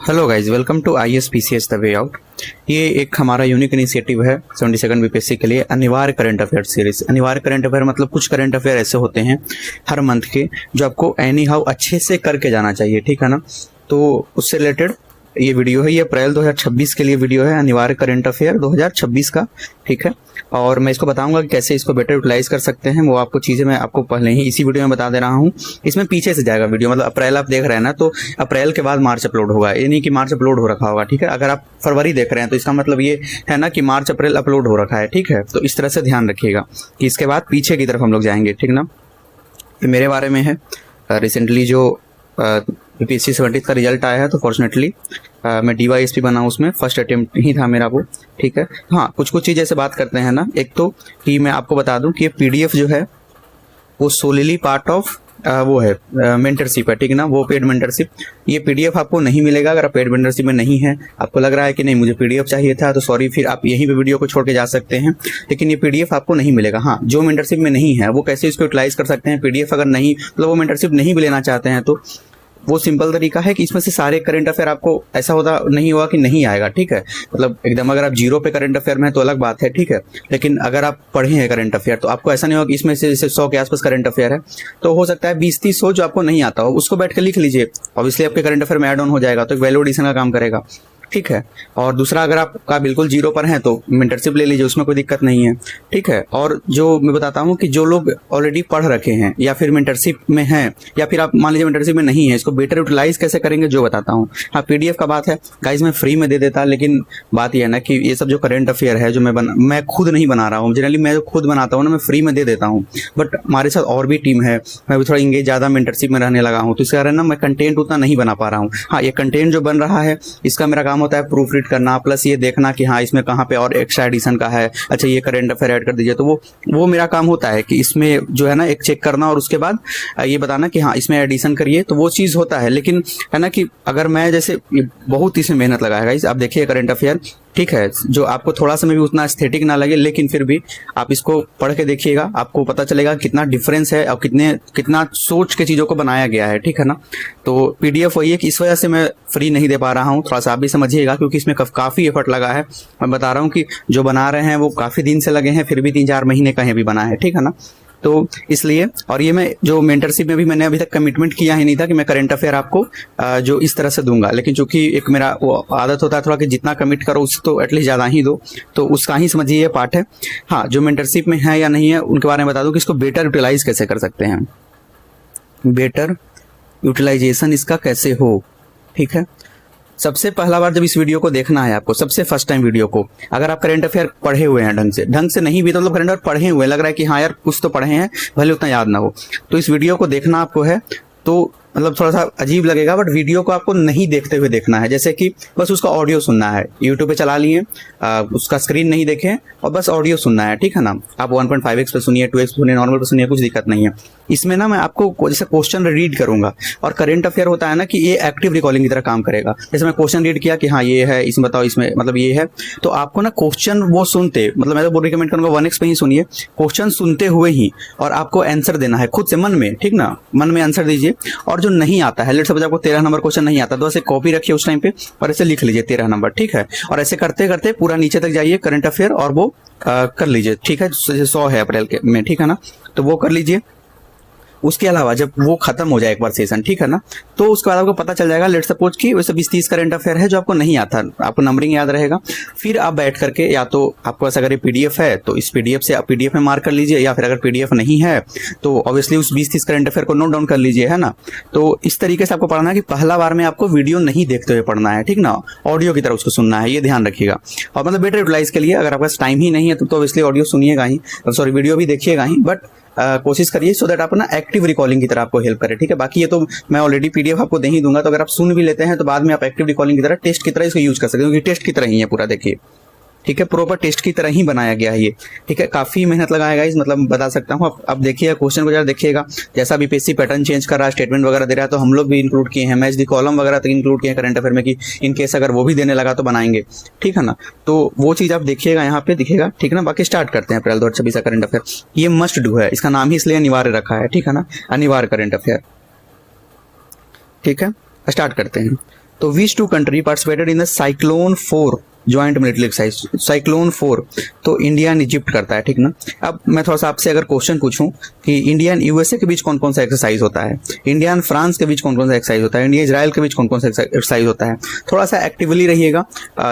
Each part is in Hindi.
Hello guys, welcome to ISPCS the way out. ये एक हमारा यूनिक इनिशिएटिव है 72nd बीपीएससी के लिए अनिवार्य करंट अफेयर सीरीज। अनिवार्य करंट अफेयर मतलब कुछ करंट अफेयर ऐसे होते हैं हर मंथ के जो आपको एनी हाउ अच्छे से करके जाना चाहिए, ठीक है ना। तो उससे रिलेटेड ये वीडियो है। ये अप्रैल 2026 के लिए वीडियो है, अनिवार्य करंट अफेयर 2026 का, ठीक है। और मैं इसको बताऊंगा कि कैसे इसको बेटर यूटिलाइज कर सकते हैं। वो आपको चीज़ें मैं आपको पहले ही इसी वीडियो में बता दे रहा हूँ। इसमें पीछे से जाएगा वीडियो, मतलब अप्रैल आप देख रहे हैं ना, तो अप्रैल के बाद मार्च अपलोड होगा। ये नहीं कि मार्च अपलोड हो रखा होगा, ठीक है। अगर आप फरवरी देख रहे हैं तो इसका मतलब ये है ना कि मार्च अप्रैल अपलोड हो रखा है, ठीक है। तो इस तरह से ध्यान रखिएगा कि इसके बाद पीछे की तरफ हम लोग जाएंगे, ठीक ना। ये मेरे बारे में है। रिसेंटली जो बीपीएससी 70 का रिजल्ट आया है, तो फॉर्चुनेटली मैं DYSP बना, उसमें फर्स्ट अटेम्प्ट ही था मेरा वो, ठीक है। हाँ, कुछ चीज़ ऐसे बात करते हैं ना। एक तो कि मैं आपको बता दूं कि ये PDF जो है वो सोलिली पार्ट ऑफ वो है मेंटरशिप है, ठीक है ना। वो पेड मेंटरशिप, ये PDF आपको नहीं मिलेगा अगर आप पेड मेंटरशिप में नहीं है। आपको लग रहा है कि नहीं मुझे PDF चाहिए था, तो सॉरी, फिर आप यहीं पे वीडियो को छोड़ के जा सकते हैं, लेकिन ये PDF आपको नहीं मिलेगा। हाँ, जो मेंटरशिप में नहीं है वो कैसे इसको यूटिलाइज कर सकते हैं। PDF अगर नहीं, मतलब वो मेंटरशिप नहीं भी लेना चाहते हैं, तो वो सिंपल तरीका है कि इसमें से सारे करंट अफेयर आपको ऐसा होता नहीं होगा कि नहीं आएगा, ठीक है। मतलब एकदम अगर आप जीरो पे करंट अफेयर में है तो अलग बात है, ठीक है। लेकिन अगर आप पढ़े हैं करंट अफेयर तो आपको ऐसा नहीं होगा कि इसमें से जैसे 100 के आसपास करंट अफेयर है, तो हो सकता है 20-30 हो जो आपको नहीं आता हो, उसको बैठ कर लिख लीजिए। ऑब्वियसली आपके करंट अफेयर में ऐड ऑन हो जाएगा, तो एक वैल्यू एडिशन का काम करेगा, ठीक है। और दूसरा, अगर आपका बिल्कुल जीरो पर है तो मेंटरशिप ले लीजिए, उसमें कोई दिक्कत नहीं है, ठीक है। और जो मैं बताता हूँ कि जो लोग ऑलरेडी पढ़ रखे हैं या फिर मेंटरशिप में हैं, या फिर आप मान लीजिए मेंटरशिप में नहीं है, इसको बेटर यूटिलाइज कैसे करेंगे जो बताता हूँ। हाँ, PDF का बात है गाइज, मैं फ्री में दे देता, लेकिन बात यह है ना कि ये सब जो करंट अफेयर है जो मैं खुद नहीं बना रहा हूँ। जनरली मैं जो खुद बनाता हूँ ना, मैं फ्री में दे देता हूँ, बट हमारे साथ और भी टीम है, मैं भी थोड़ा इंगेज ज़्यादा मेंटरशिप में रहने लगा हूँ, तो इसके कारण ना मैं कंटेंट उतना नहीं बना पा रहा हूँ। हाँ, ये कंटेंट जो बन रहा है इसका मेरा काम होता है प्रूफ रीड करना, प्लस ये देखना कि हाँ इसमें कहाँ पे और एक्स्ट्रा एडिशन का है, अच्छा ये करंट अफेयर ऐड कर दीजिए। तो वो मेरा काम होता है कि इसमें जो है ना एक चेक करना और उसके बाद ये बताना कि हाँ इसमें एडिशन करिए, तो वो चीज़ होता है। लेकिन है ना कि अगर मैं जैसे बहुत इसमें मेहनत लगाया गाइस, आप देखिए करंट अफेयर, ठीक है, जो आपको थोड़ा सा में भी उतना एस्थेटिक ना लगे, लेकिन फिर भी आप इसको पढ़ के देखिएगा, आपको पता चलेगा कितना डिफरेंस है और कितना सोच के चीज़ों को बनाया गया है, ठीक है ना। तो PDF वही है कि इस वजह से मैं फ्री नहीं दे पा रहा हूँ, थोड़ा सा आप भी समझिएगा, क्योंकि इसमें काफ़ी एफर्ट लगा है। मैं बता रहा हूँ कि जो बना रहे हैं वो काफ़ी दिन से लगे हैं, फिर भी 3-4 महीने कहीं भी बना है, ठीक है ना। तो इसलिए, और ये मैं जो मेंटरशिप में भी मैंने अभी तक कमिटमेंट किया ही नहीं था कि मैं करंट अफेयर आपको जो इस तरह से दूंगा, लेकिन चूंकि एक मेरा वो आदत होता है थोड़ा कि जितना कमिट करो उससे तो एटलीस्ट ज़्यादा ही दो, तो उसका ही समझिए ये पार्ट है। हाँ, जो मेंटरशिप में है या नहीं है उनके बारे में बता दूं कि इसको बेटर यूटिलाइज कैसे कर सकते हैं, बेटर यूटिलाइजेशन इसका कैसे हो, ठीक है। सबसे पहला बार जब इस वीडियो को देखना है आपको, सबसे फर्स्ट टाइम वीडियो को, अगर आप करंट अफेयर पढ़े हुए हैं ढंग से नहीं भी, तो मतलब करंट अफेयर पढ़े हुए, लग रहा है कि हाँ यार कुछ तो पढ़े हैं, भले उतना याद ना हो, तो इस वीडियो को देखना आपको है। तो मतलब थोड़ा सा अजीब लगेगा, बट वीडियो को आपको नहीं देखते हुए देखना है, जैसे कि बस उसका ऑडियो सुनना है। यूट्यूब पे चला लिए, उसका स्क्रीन नहीं देखें और बस ऑडियो सुनना है, ठीक है ना। आप 1.5x पे सुनिए, 2x पे सुनिए, नॉर्मल पे सुनिए, कुछ दिक्कत नहीं है। इसमें ना मैं आपको जैसे क्वेश्चन रीड करूंगा, और करंट अफेयर होता है ना कि ये एक्टिव रिकॉलिंग की तरह काम करेगा। जैसे मैं क्वेश्चन रीड किया कि हाँ ये है, इसमें बताओ इसमें मतलब ये है, तो आपको ना क्वेश्चन वो सुनते, मतलब मैं तो रिकमेंड करूंगा 1x पे ही सुनिए, क्वेश्चन सुनते हुए ही, और आपको आंसर देना है खुद से मन में, ठीक ना, मन में आंसर दीजिए। और जो नहीं आता है, लेट्स सपोज आपको 13 नंबर क्वेश्चन नहीं आता, तो ऐसे कॉपी रखिए उस टाइम पे और ऐसे लिख लीजिए 13 नंबर, ठीक है। और ऐसे करते करते पूरा नीचे तक जाइए करंट अफेयर और वो कर लीजिए, ठीक है। 100 है अप्रैल के में, ठीक है ना, तो वो कर लीजिए। उसके अलावा जब वो खत्म हो जाए एक बार सेशन, ठीक है ना, तो उसके बाद आपको पता चल जाएगा, लेट्स सपोज कि वैसे 20-30 करंट अफेयर है जो आपको नहीं आता, आपको नंबरिंग याद रहेगा। फिर आप बैठ करके, या तो आपको ऐसा अगर ये PDF है तो इस PDF से आप PDF में मार्क कर लीजिए, या फिर अगर PDF नहीं है तो ऑब्वियसली उस 20-30 करंट अफेयर को नोट डाउन कर लीजिए, है ना। तो इस तरीके से आपको पढ़ना है कि पहला बार में आपको वीडियो नहीं देखते हुए पढ़ना है, ठीक ना, ऑडियो की तरह उसको सुनना है, ये ध्यान रखिएगा। और मतलब बेटर यूटिलाइज के लिए अगर आपके पास टाइम ही नहीं है तो ऑब्वियसली ऑडियो सुनिएगा ही, सॉरी वीडियो भी देखिएगा ही, बट कोशिश करिए सो दैट आप ना एक्टिव रिकॉलिंग की तरह आपको हेल्प करे, ठीक है। बाकी ये तो मैं ऑलरेडी PDF आपको दे ही दूंगा, तो अगर आप सुन भी लेते हैं तो बाद में आप एक्टिव रिकॉलिंग की तरह, टेस्ट की तरह इसको यूज कर सकते हैं, क्योंकि टेस्ट की तरह ही है पूरा, देखिए, ठीक है, प्रॉपर टेस्ट की तरह ही बनाया गया है ये, ठीक है। काफी मेहनत लगाएगा इस, मतलब बता सकता हूँ। अब देखिए क्वेश्चन को जरा देखिएगा, जैसा BPSC पैटर्न चेंज कर रहा है, स्टेटमेंट वगैरह दे रहा है, तो हम लोग भी इंक्लूड किए हैं, मैच दी कॉलम वगैरह तक इंक्लूड किए हैं करंट अफेयर में, कि इन केस अगर वो भी देने लगा तो बनाएंगे, ठीक है ना। तो वो चीज आप देखिएगा, यहाँ पे दिखेगा, ठीक है ना। बाकी स्टार्ट करते हैं अप्रैल 2026 का करंट अफेयर। ये मस्ट डू है, इसका नाम ही इसलिए अनिवार्य रखा है, ठीक है ना, अनिवार्य करंट अफेयर, ठीक है। स्टार्ट करते हैं। तो which two country participated in the cyclone 4 joint military exercise, cyclone 4, तो इंडिया एंड इजिप्ट करता है, ठीक ना। अब मैं थोड़ा सा आपसे अगर क्वेश्चन पूछूं कि इंडिया एंड यूएसए के बीच कौन कौन सा एक्सरसाइज होता है, इंडिया एंड फ्रांस के बीच कौन कौन सा एक्सरसाइज होता है, इंडिया इजराइल के बीच कौन कौन सा एक्सरसाइज होता है, थोड़ा सा एक्टिवली रहिएगा।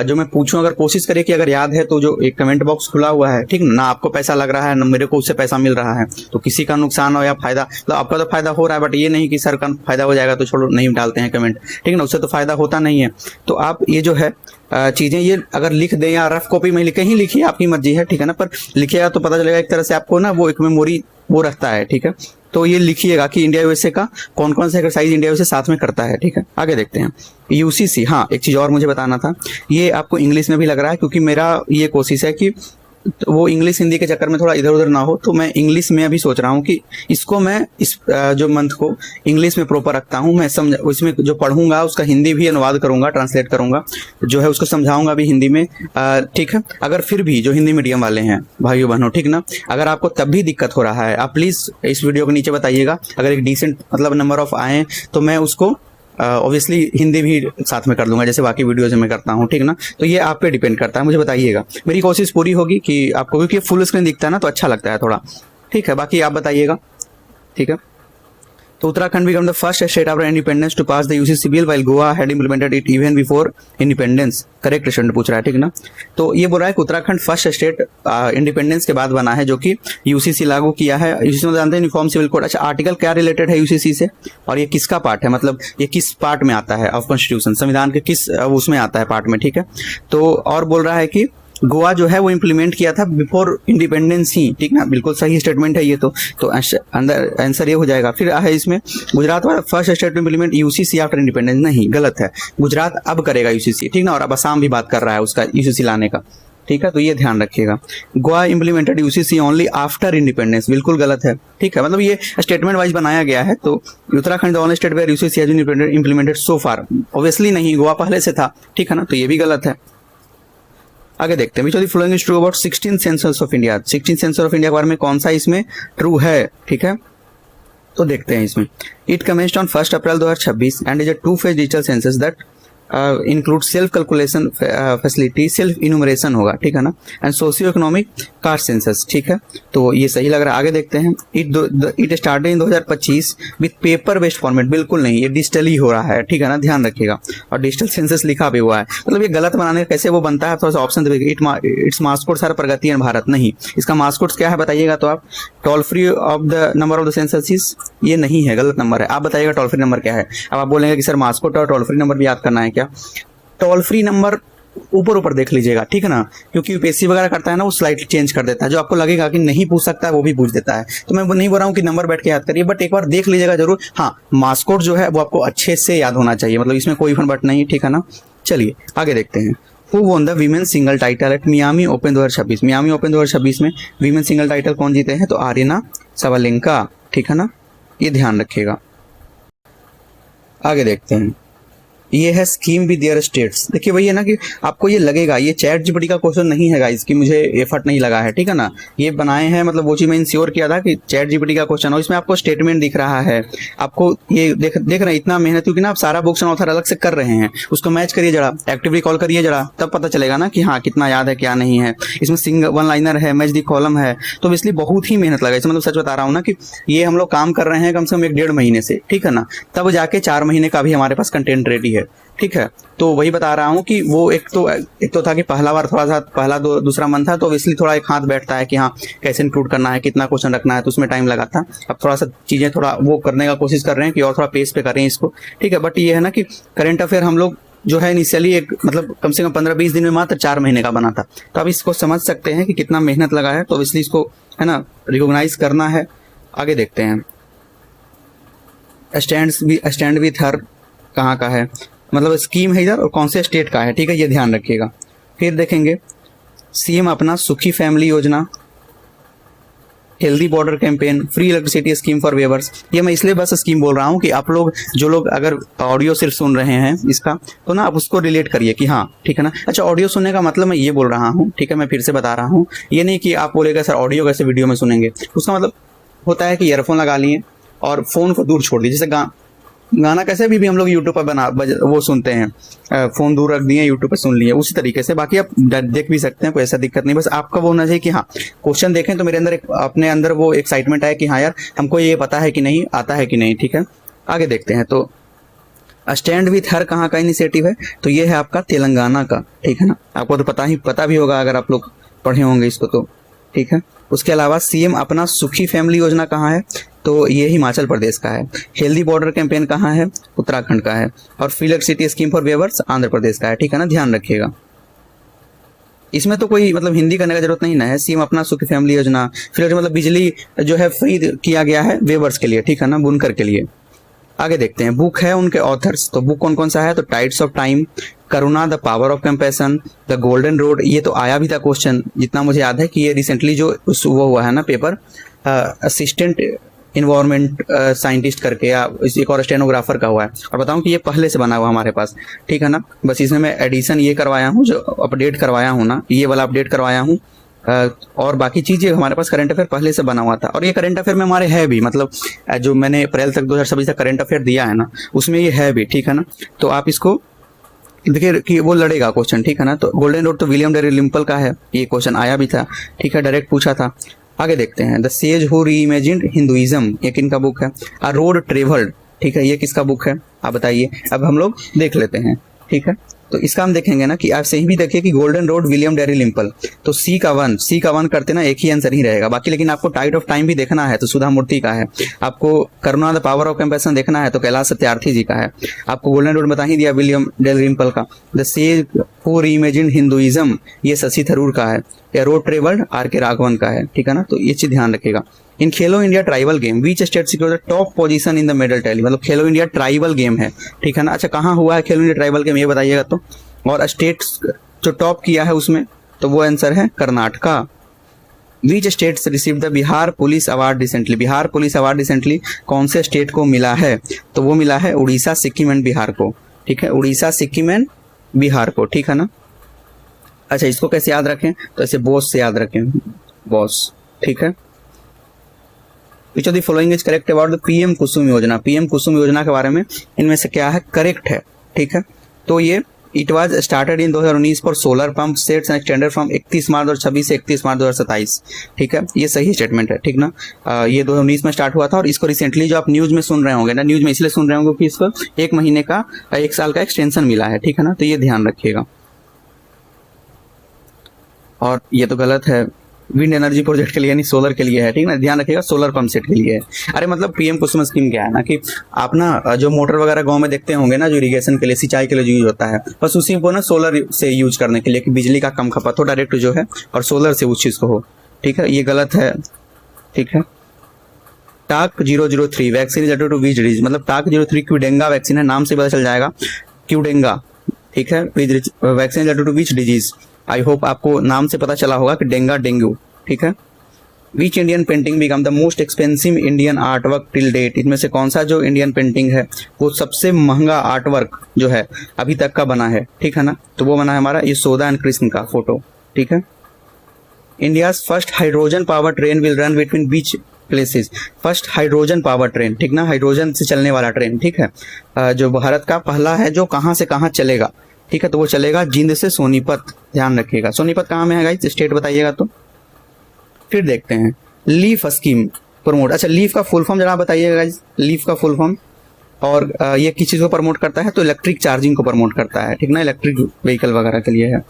जो मैं पूछूं अगर कोशिश करें कि अगर याद है तो जो एक कमेंट बॉक्स खुला हुआ है, ठीक ना, आपको पैसा लग रहा है ना मेरे को उससे पैसा मिल रहा है, तो किसी का नुकसान हो या फायदा, मतलब आपका तो फायदा हो रहा है, बट ये नहीं कि सर का फायदा हो जाएगा तो छोड़ो नहीं डालते हैं कमेंट, ठीक है ना, उससे तो फायदा होता नहीं है। तो आप ये जो है चीजें ये अगर लिख दें या रफ कॉपी में कहीं लिखिए, आपकी मर्जी है, ठीक है ना, पर लिखिएगा तो पता चलेगा एक तरह से आपको ना वो एक मेमोरी वो रखता है, ठीक है। तो ये लिखिएगा कि इंडिया यूएसए का कौन कौन सा एक्सरसाइज इंडिया यूएसए साथ में करता है, ठीक है। आगे देखते हैं यूसीसी। हाँ, एक चीज और मुझे बताना था, ये आपको इंग्लिश में भी लग रहा है क्योंकि मेरा ये कोशिश है कि वो इंग्लिश हिंदी के चक्कर में थोड़ा इधर उधर ना हो, तो मैं इंग्लिश में अभी सोच रहा हूँ कि इसको मैं इस जो मंथ को इंग्लिश में प्रॉपर रखता हूँ, मैं समझ उसमें जो पढ़ूंगा उसका हिंदी भी अनुवाद करूंगा, ट्रांसलेट करूंगा, जो है उसको समझाऊंगा भी हिंदी में, ठीक है। अगर फिर भी जो हिंदी मीडियम वाले हैं भाइयों बहनों, ठीक ना, अगर आपको तब भी दिक्कत हो रहा है, आप प्लीज इस वीडियो के नीचे बताइएगा, अगर एक डिसेंट मतलब नंबर ऑफ आए तो मैं उसको ऑब्वियसली हिंदी भी साथ में कर लूंगा जैसे बाकी वीडियोज में करता हूँ, ठीक ना। तो ये आप पे डिपेंड करता है, मुझे बताइएगा, मेरी कोशिश पूरी होगी कि आपको, क्योंकि फुल स्क्रीन दिखता है ना तो अच्छा लगता है थोड़ा, ठीक है। बाकी आप बताइएगा, ठीक है। तो Uttarakhand become the first state after independence to pass the UCC bill while Goa had implemented it even before independence. Correct student पूछ रहा है, ठीक ना। तो ये बोल रहा है कि उत्तराखंड फर्स्ट स्टेट इंडिपेंडेंस के बाद बना है जो कि यूसीसी लागू किया है। यूसीसी में जानते हैं यूनिफॉर्म सिविल कोड। अच्छा, आर्टिकल क्या रिलेटेड है यूसीसी से और ये किसका पार्ट है, मतलब ये किस पार्ट में आता है ऑफ कॉन्स्टिट्यूशन, संविधान के किस उसमें आता है पार्ट में, ठीक है। तो और बोल रहा है कि गोवा जो है वो इम्प्लीमेंट किया था बिफोर इंडिपेंडेंस ही, ठीक ना, बिल्कुल सही स्टेटमेंट है ये। तो अंदर आंसर ये हो जाएगा। फिर है इसमें गुजरात वाला first state to implement UCC after independence, नहीं, गलत है, गुजरात अब करेगा यूसीसी, ठीक ना। और अब असम भी बात कर रहा है उसका यूसीसी लाने का, ठीक है। तो ये ध्यान रखिएगा, Goa implemented UCC only after independence, बिल्कुल गलत है, ठीक है। मतलब ये स्टेटमेंट वाइज बनाया गया है। तो Uttarakhand the only state where UCC has been implemented so far, obviously नहीं, गोवा पहले से था, ठीक है ना, तो ये भी गलत है। आगे देखते हैं विच of the following is true about 16 census of India. 16 census of India के बारे में कौन सा इसमें ट्रू है, ठीक है। तो देखते हैं इसमें, it commenced on 1 April 2026 and is a 2-phase digital census that include self calculation facility, self enumeration होगा, ठीक है ना, and socio economic caste census, ठीक है। तो ये सही लग रहा है। आगे देखते हैं, it started in 2025 with paper based format, बिल्कुल नहीं, ये डिजिटली हो रहा है, ठीक है ना, ध्यान रखिएगा। और डिजिटल सेंसस लिखा भी हुआ है, मतलब ये गलत बनाने कैसे वो बनता है, थोड़ा सा ऑप्शन देखिए। It's mascot sir Pragati and Bharat, नहीं, इसका मास्कोट क्या है बताइएगा। तो आप toll free of the number of the census, ये नहीं है, गलत नंबर है। आप बताइएगा टोल फ्री नंबर क्या है। अब आप बोलेंगे कि सर मास्कोट और टोल फ्री नंबर भी याद करना है क्या। टोल फ्री नंबर ऊपर देख लीजिएगा, ठीक है ना, क्योंकि यूपीएससी वगैरह करता है ना वो स्लाइड चेंज कर देता है, जो आपको लगेगा कि नहीं पूछ सकता है वो भी पूछ देता है। तो मैं नहीं बोल रहा हूँ कि नंबर बैठ के याद करिए, बट एक बार देख लीजिएगा जरूर। हाँ, मास्कोट जो है वो आपको अच्छे से याद होना चाहिए, मतलब इसमें कोई फन बट नहीं, ठीक है ना। चलिए आगे देखते हैं। Who won the women single title at Miami open 2026। Miami open 2026 में वीमेन सिंगल टाइटल कौन जीते हैं, तो आर्यना सवालेंका, ठीक है ना, ये ध्यान रखिएगा। आगे देखते हैं, ये है स्कीम विद देयर स्टेट्स। देखिए वही है ना कि आपको ये लगेगा ये चैट जीपीटी का क्वेश्चन नहीं है गाइस, कि मुझे एफर्ट नहीं लगा है, ठीक है ना, ये बनाए हैं, मतलब वो चीज मैं इंश्योर किया था कि चैट जीपीटी का क्वेश्चन हो। इसमें आपको स्टेटमेंट दिख रहा है, आपको ये देख रहे हैं, इतना मेहनत, क्योंकि ना आप सारा बुक्स एंड ऑथर अलग से कर रहे हैं, उसको मैच करिए जरा, एक्टिवली कॉल करिए जरा, तब पता चलेगा ना कि हाँ कितना याद है क्या नहीं है। इसमें सिंगल वन लाइनर है, मैच दी कॉलम है, तो इसलिए बहुत ही मेहनत लगा। इसमें मतलब सच बता रहा हूँ ना कि ये हम लोग काम कर रहे हैं कम से कम 1-1.5 महीने से, ठीक है ना, तब जाके 4 महीने का भी हमारे पास कंटेंट रेडी है, ठीक है। तो वही बता रहा हूँ कि वो एक तो था कि पहला बार थोड़ा सा पहला दूसरा मंथ था, तो इसलिए थोड़ा एक हाथ बैठता है कि हाँ कैसे इंक्लूड करना है, कितना क्वेश्चन रखना है, तो उसमें टाइम लगा था। अब थोड़ा सा चीजें थोड़ा वो करने का कोशिश कर रहे हैं कि और थोड़ा पेस पे करें इसको, ठीक है। बट ये है ना कि करंट अफेयर हम लोग जो है इनिशियली एक मतलब कम से कम 15-20 दिन में मात्र 4 महीने का बना था, तो अब इसको समझ सकते हैं कि कितना मेहनत लगा है, तो इसलिए इसको है ना रिकॉग्नाइज करना है। आगे देखते हैं, स्टैंड विथ हर कहाँ का है, मतलब स्कीम है इधर और कौन से स्टेट का है, ठीक है, ये ध्यान रखिएगा। फिर देखेंगे सीएम अपना सुखी फैमिली योजना, healthy border campaign, free electricity scheme for weavers. ये मैं इसलिए बस स्कीम बोल रहा हूँ कि आप लोग जो लोग अगर ऑडियो सिर्फ सुन रहे हैं इसका, तो ना आप उसको रिलेट करिए कि हाँ ठीक है ना। अच्छा, ऑडियो सुनने का मतलब मैं ये बोल रहा हूँ, ठीक है, मैं फिर से बता रहा हूँ, ये नहीं कि आप बोलेगा सर ऑडियो कैसे वीडियो में सुनेंगे। उसका मतलब होता है कि ईयरफोन लगा लिए और फोन को दूर छोड़ दीजिए, जैसे गाना कैसे भी हम लोग यूट्यूब पर वो सुनते हैं, फोन दूर रख दिए यूट्यूब पर सुन लिए, उसी तरीके से। बाकी आप देख भी सकते हैं, कोई ऐसा दिक्कत नहीं, बस आपका वो होना चाहिए कि हाँ क्वेश्चन देखें तो मेरे अंदर अपने अंदर वो एक्साइटमेंट आए कि हाँ यार हमको ये पता है कि नहीं, आता है कि नहीं। ठीक है, आगे देखते हैं। तो स्टैंड विथ हर कहाँ का इनिशिएटिव है, तो ये है आपका तेलंगाना का। ठीक है ना, आपको तो पता भी होगा अगर आप लोग पढ़े होंगे इसको तो। ठीक है, उसके अलावा सीएम अपना सुखी फैमिली योजना कहाँ है, तो ये हिमाचल प्रदेश का है। हेल्दी बॉर्डर कैंपेन कहाँ है, उत्तराखंड का है। और free electricity scheme for weavers Andhra Pradesh का है। ठीक है ना, ध्यान रखिएगा। इसमें तो कोई मतलब हिंदी करने का जरूरत नहीं ना है। सीएम अपना सुखी फैमिली योजना, फिर मतलब बिजली जो है फ्री किया गया है वेवर्स के लिए। ठीक है ना, बुनकर के लिए। आगे देखते हैं, बुक है उनके ऑथर्स, तो बुक कौन कौन सा है, तो tides of time, Karuna, the power of compassion, the golden road. ये तो आया भी था क्वेश्चन, जितना मुझे याद है कि ये रिसेंटली जो वो हुआ है ना पेपर, असिस्टेंट इन्वायरमेंट साइंटिस्ट करके, या एक और स्टेनोग्राफर का हुआ है। और बताऊं कि ये पहले से बना हुआ हमारे पास। ठीक है ना, बस इसमें मैं एडिशन ये करवाया हूँ, जो अपडेट करवाया हूँ ना, ये वाला अपडेट करवाया हूँ। और बाकी चीजें हमारे पास करंट अफेयर पहले से बना हुआ था। और ये करंट अफेयर में हमारे है भी, मतलब जो मैंने अप्रैल तक 2026 तक करंट अफेयर दिया है ना, उसमें ये है भी। ठीक है ना, तो आप इसको देखिए कि वो लड़ेगा क्वेश्चन। ठीक है ना, तो गोल्डन रोड तो विलियम डैलिम्पल का है, ये क्वेश्चन आया भी था। ठीक है, डायरेक्ट पूछा था। आगे देखते हैं, the sage who reimagined Hinduism, ये किन का बुक है। अ रोड ट्रेवल्ड, ठीक है, ये किसका बुक है, आप बताइए। अब हम लोग देख लेते हैं। ठीक है, तो इसका हम देखेंगे ना कि आप सही भी देखिए कि गोल्डन रोड विलियम डैलिम्पल, तो सी का वन करते ना, एक ही आंसर ही रहेगा। बाकी लेकिन आपको टाइड ऑफ टाइम भी देखना है तो सुधा मूर्ति का है। आपको करुणा द पावर ऑफ कंपैशन देखना है तो कैलाश सत्यार्थी जी का है। आपको गोल्डन रोड बता ही दिया विलियम डैलिम्पल का। The sage who reimagined Hinduism, ये शशि थरूर का है। या रोड ट्रेवल्ड आर के राघवन का है। ठीक है ना, तो ये चीज ध्यान रखिएगा। इन खेलो India tribal game which state secure the top position in the medal tally, मतलब खेलो इंडिया ट्राइबल गेम है। ठीक है ना, अच्छा कहाँ हुआ है खेलो इंडिया ट्राइबल गेम, ये बताइएगा तो। और स्टेट जो टॉप किया है उसमें, तो वो आंसर है Karnataka. Which states receive the Bihar police award recently, Bihar police award recently कौन से स्टेट को मिला है, तो वो मिला है उड़ीसा, सिक्किम एंड बिहार को। ठीक है, उड़ीसा, सिक्किम एंड बिहार को। ठीक है ना, अच्छा इसको कैसे याद रखें, तो ऐसे बॉस से याद रखें, बॉस। ठीक है, which of the following is correct about the PM Kusum Yojana, PM Kusum योजना के बारे में इनमें से क्या है करेक्ट है। ठीक है, तो ये it was started in 2019 for solar pump sets and extended from 31 मार्च 2026 से 31 मार्च 2027। ठीक है, ये सही स्टेटमेंट है। ठीक ना, ये 2019 में स्टार्ट हुआ था। और इसको रिसेंटली जो आप न्यूज में सुन रहे होंगे ना, न्यूज में इसलिए सुन रहे होंगे कि इसको 1 महीने का 1 साल का एक्सटेंशन मिला है। ठीक है ना, तो ये ध्यान रखिएगा। और ये तो गलत है, विंड एनर्जी प्रोजेक्ट के लिए नहीं, सोलर के लिए है। ठीक है ना, ध्यान रखिएगा, सोलर पंप सेट के लिए है। अरे मतलब पीएम कुसुम स्कीम क्या है ना कि आप ना जो मोटर वगैरह गांव में देखते होंगे ना, जो इरिगेशन के लिए, सिंचाई के लिए यूज होता है, बस उसी को ना सोलर से यूज करने के लिए कि बिजली का कम खपत हो डायरेक्ट जो है, और सोलर से उस चीज को हो। ठीक है, ये गलत है। ठीक है, TAK 003 vaccine related to which disease, मतलब टाक 03 क्यूडेंगा वैक्सीन है, नाम से पता चल जाएगा क्यूडेंगा। ठीक है, vaccine related to which disease, I hope आपको नाम से पता चला होगा कि डेंगू। ठीक है, which Indian painting become the most expensive Indian artwork till date, इनमें से कौन सा जो इंडियन पेंटिंग है वो सबसे महंगा आर्टवर्क जो है अभी तक का बना है। ठीक है ना, तो वो बना है हमारा यशोदा एंड कृष्ण का फोटो। ठीक है, India first hydrogen power train will run between beach places, first hydrogen power train. ठीक ना, हाइड्रोजन से चलने वाला ट्रेन। ठीक है, जो भारत का पहला है जो कहाँ से कहाँ चलेगा। ठीक है, तो वो चलेगा जिंद से सोनीपत, ध्यान रखिएगा। सोनीपत कहाँ में है गाइस, स्टेट बताइएगा तो। फिर देखते हैं लीफ स्कीम प्रमोट, अच्छा लीफ का फुल फॉर्म जरा बताइएगा गाइस, लीफ का फुल फॉर्म। और ये किस चीज को प्रमोट करता है, तो इलेक्ट्रिक चार्जिंग को प्रमोट करता है। ठीक ना, इलेक्ट्रिक व्हीकल वगैरह के लिए है।